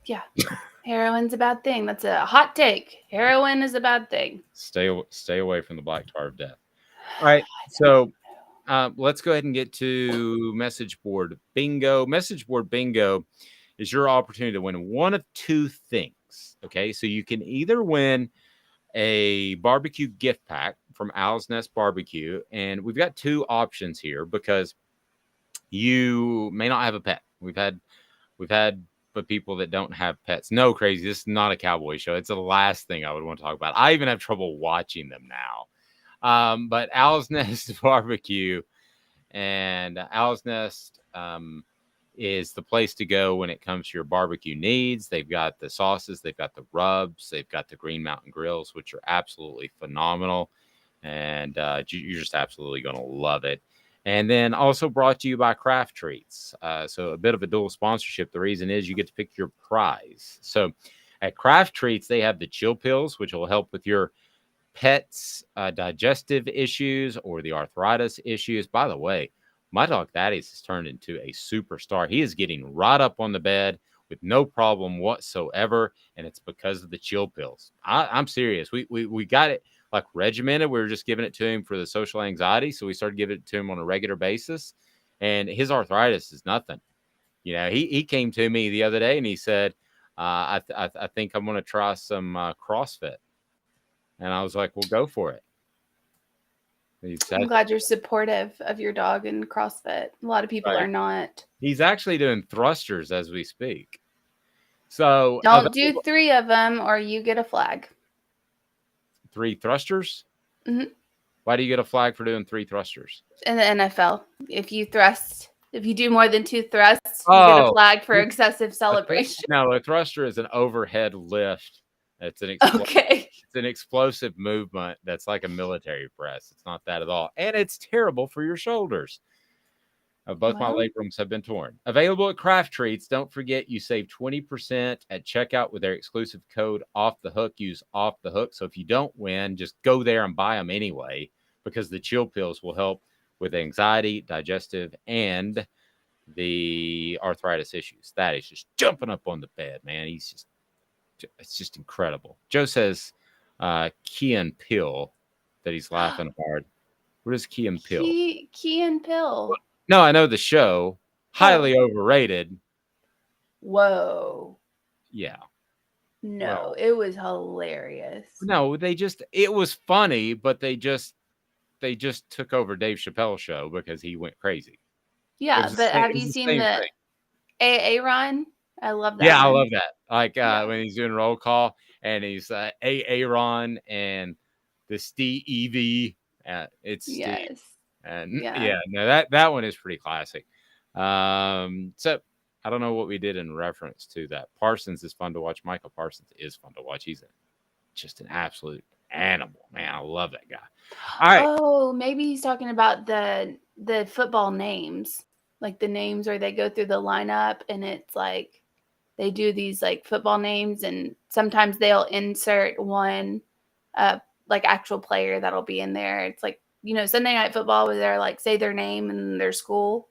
Yeah, heroin's a bad thing. That's a hot take. Heroin is a bad thing. Stay away from the black tar of death. All right, so let's go ahead and get to message board bingo. Message board bingo is your opportunity to win one of two things. Okay, so you can either win a barbecue gift pack from Owl's Nest Barbecue, and we've got two options here because you may not have a pet. We've had but people that don't have pets. No, crazy. This is not a cowboy show. It's the last thing I would want to talk about. I even have trouble watching them now. But Owl's Nest Barbecue and Owl's Nest is the place to go when it comes to your barbecue needs. They've got the sauces, they've got the rubs, they've got the Green Mountain Grills, which are absolutely phenomenal. And you're just absolutely going to love it. And then also brought to you by Craft Treats. So a bit of a dual sponsorship. The reason is you get to pick your prize. So at Craft Treats, they have the chill pills, which will help with your pets' digestive issues or the arthritis issues. By the way, my dog Thaddeus has turned into a superstar. He is getting right up on the bed with no problem whatsoever, and it's because of the chill pills. I'm serious. We got it like regimented. We were just giving it to him for the social anxiety, so we started giving it to him on a regular basis, and his arthritis is nothing. You know, he came to me the other day and he said, I think I'm going to try some CrossFit. And I was like, well, go for it. I'm glad you're supportive of your dog in CrossFit. A lot of people are not. He's actually doing thrusters as we speak. So don't do 3 of them or you get a flag. 3 thrusters? Mm-hmm. Why do you get a flag for doing 3 thrusters? In the NFL, if you do more than 2 thrusts, you get a flag for excessive celebration. No, a thruster is an overhead lift. It's an It's an explosive movement that's like a military press. It's not that at all. And it's terrible for your shoulders. Both my leg rooms have been torn. Available at Craft Treats. Don't forget you save 20% at checkout with their exclusive code Off the Hook. Use Off the Hook. So if you don't win, just go there and buy them anyway, because the chill pills will help with anxiety, digestive, and the arthritis issues. That is just jumping up on the bed, man. It's just incredible. Joe says Key and Pill, that he's laughing hard. What is Key and Pill? Key and Pill. No, I know the show. Highly overrated. Whoa. Yeah. No, it was hilarious. No, it was funny, but they just took over Dave Chappelle's show because he went crazy. Yeah, but have you seen the Aaron? I love that. Yeah, I love that. Like when he's doing roll call and he's Aaron and the Steve. It's yes. Steve. And that one is pretty classic. So I don't know what we did in reference to that. Parsons is fun to watch. Michael Parsons is fun to watch. He's just an absolute animal, man. I love that guy. All right. Oh, maybe he's talking about the football names, like the names where they go through the lineup and it's like they do these like football names, and sometimes they'll insert one like actual player that'll be in there. It's like, you know, Sunday Night Football where they're like say their name and their school.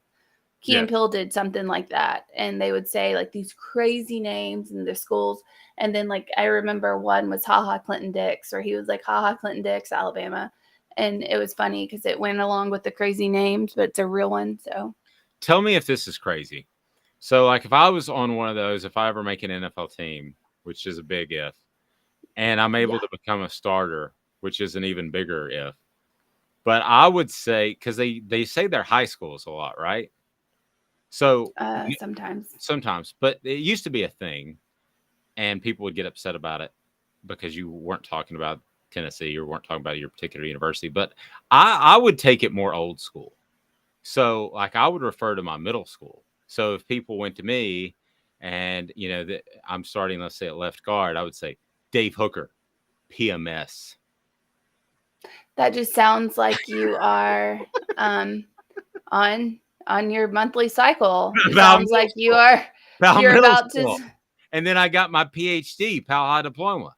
Key and Pill did something like that, and they would say like these crazy names and their schools. And then like I remember one was HaHa Clinton Dix, or he was like HaHa Clinton Dix, Alabama, and it was funny because it went along with the crazy names, but it's a real one. So tell me if this is crazy. So like if I was on one of those, if I ever make an NFL team, which is a big if, and I'm able to become a starter, which is an even bigger if. But I would say, because they say their high schools a lot, right? So sometimes, but it used to be a thing, and people would get upset about it because you weren't talking about Tennessee or weren't talking about your particular university. But I would take it more old school. So like I would refer to my middle school. So if people went to me and, you know, that I'm starting, let's say at left guard, I would say Dave Hooker, PMS. That just sounds like you are on your monthly cycle. It sounds like you're about to. And then I got my PhD, Pal High Diploma.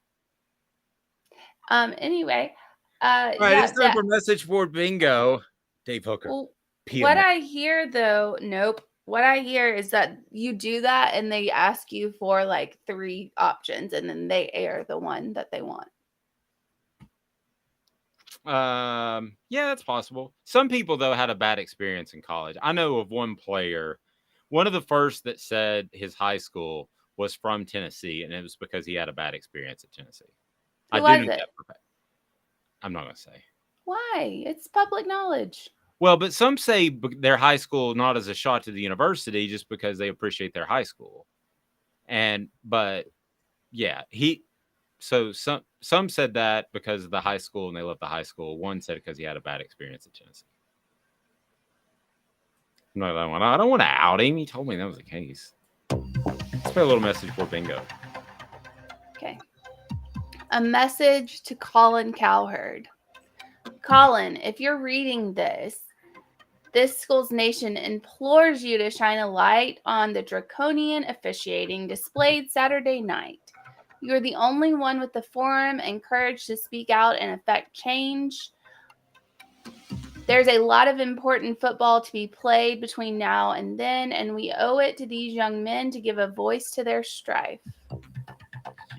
Anyway, All right, yeah, it's time for message board bingo. Dave Hooker. Well, what I hear though, nope. What I hear is that you do that and they ask you for like 3 options and then they air the one that they want. Yeah, that's possible. Some people though had a bad experience in college. I know of one player, one of the first that said his high school was from Tennessee, and it was because he had a bad experience at Tennessee. Who was it? I'm not going to say. Why? It's public knowledge. Well, but some say their high school not as a shot to the university, just because they appreciate their high school. But yeah, so some said that because of the high school and they left the high school. One said because he had a bad experience at Tennessee. No, I don't want to out him. He told me that was the case. Let's play a little message for bingo. Okay. A message to Colin Cowherd. Colin, if you're reading this Schools Nation implores you to shine a light on the draconian officiating displayed Saturday night. You're the only one with the forum and courage to speak out and affect change. There's a lot of important football to be played between now and then, and we owe it to these young men to give a voice to their strife.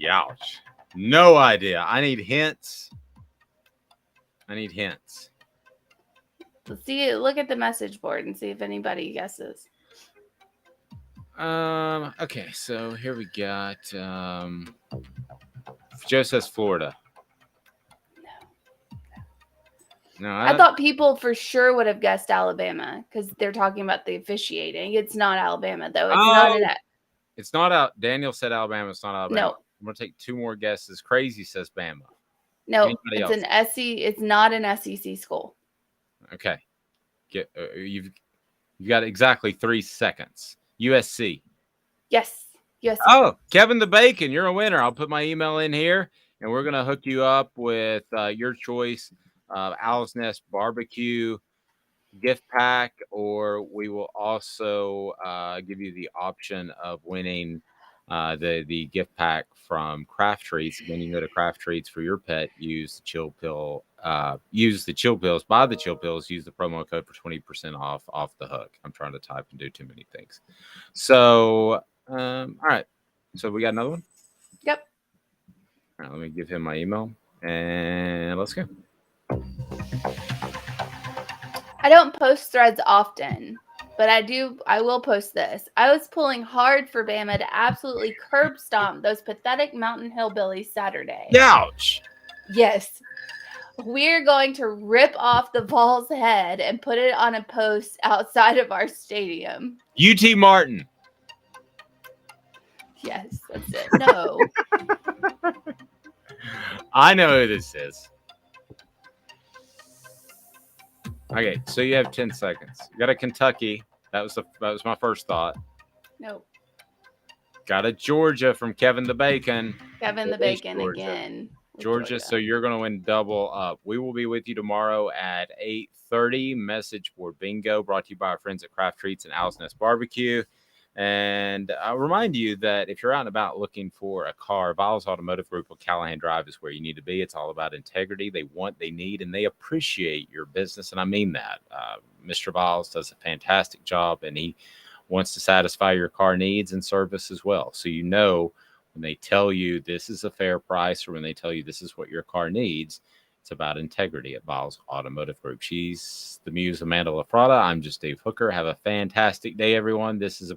Youch. No idea. I need hints. Let's see. Look at the message board and see if anybody guesses. Okay, so here we got Joe says Florida. No, I thought people for sure would have guessed Alabama because they're talking about the officiating. It's not Alabama though. It's not out. Daniel said Alabama. It's not Alabama. No. I'm gonna take 2 more guesses. Crazy says Bama. No, Anybody it's else? an SC. It's not an SEC school. Okay, you've got exactly 3 seconds. USC. Yes. Oh, Kevin the Bacon, you're a winner. I'll put my email in here, and we're gonna hook you up with your choice of Owl's Nest barbecue gift pack, or we will also give you the option of winning the gift pack from Craft Treats. When you go to Craft Treats for your pet, use the Chill Pill. Use the Chill Pills. Buy the Chill Pills. Use the promo code for 20% off the hook. I'm trying to type and do too many things. So, all right. So we got another one. Yep. All right. Let me give him my email and let's go. I don't post threads often, but I will post this. I was pulling hard for Bama to absolutely curb stomp those pathetic mountain hillbillies Saturday. Ouch. Yes. We're going to rip off the Vols' head and put it on a post outside of our stadium. UT Martin. Yes, that's it. No. I know who this is. Okay, so you have 10 seconds. You got a Kentucky. That was my first thought. Nope. Got a Georgia from Kevin the Bacon. Kevin the Bacon again. Georgia, so you're going to win double up. We will be with you tomorrow at 8:30. Message board bingo brought to you by our friends at Craft Treats and Owl's Nest Barbecue. And I'll remind you that if you're out and about looking for a car, Viles Automotive Group on Calhoun Drive is where you need to be. It's all about integrity. They want, they need, and they appreciate your business. And I mean that. Mr. Viles does a fantastic job, and he wants to satisfy your car needs and service as well. So you know when they tell you this is a fair price or when they tell you this is what your car needs, it's about integrity at Viles Automotive Group. She's the muse Amanda LaFrada. I'm just Dave Hooker. Have a fantastic day, everyone. This is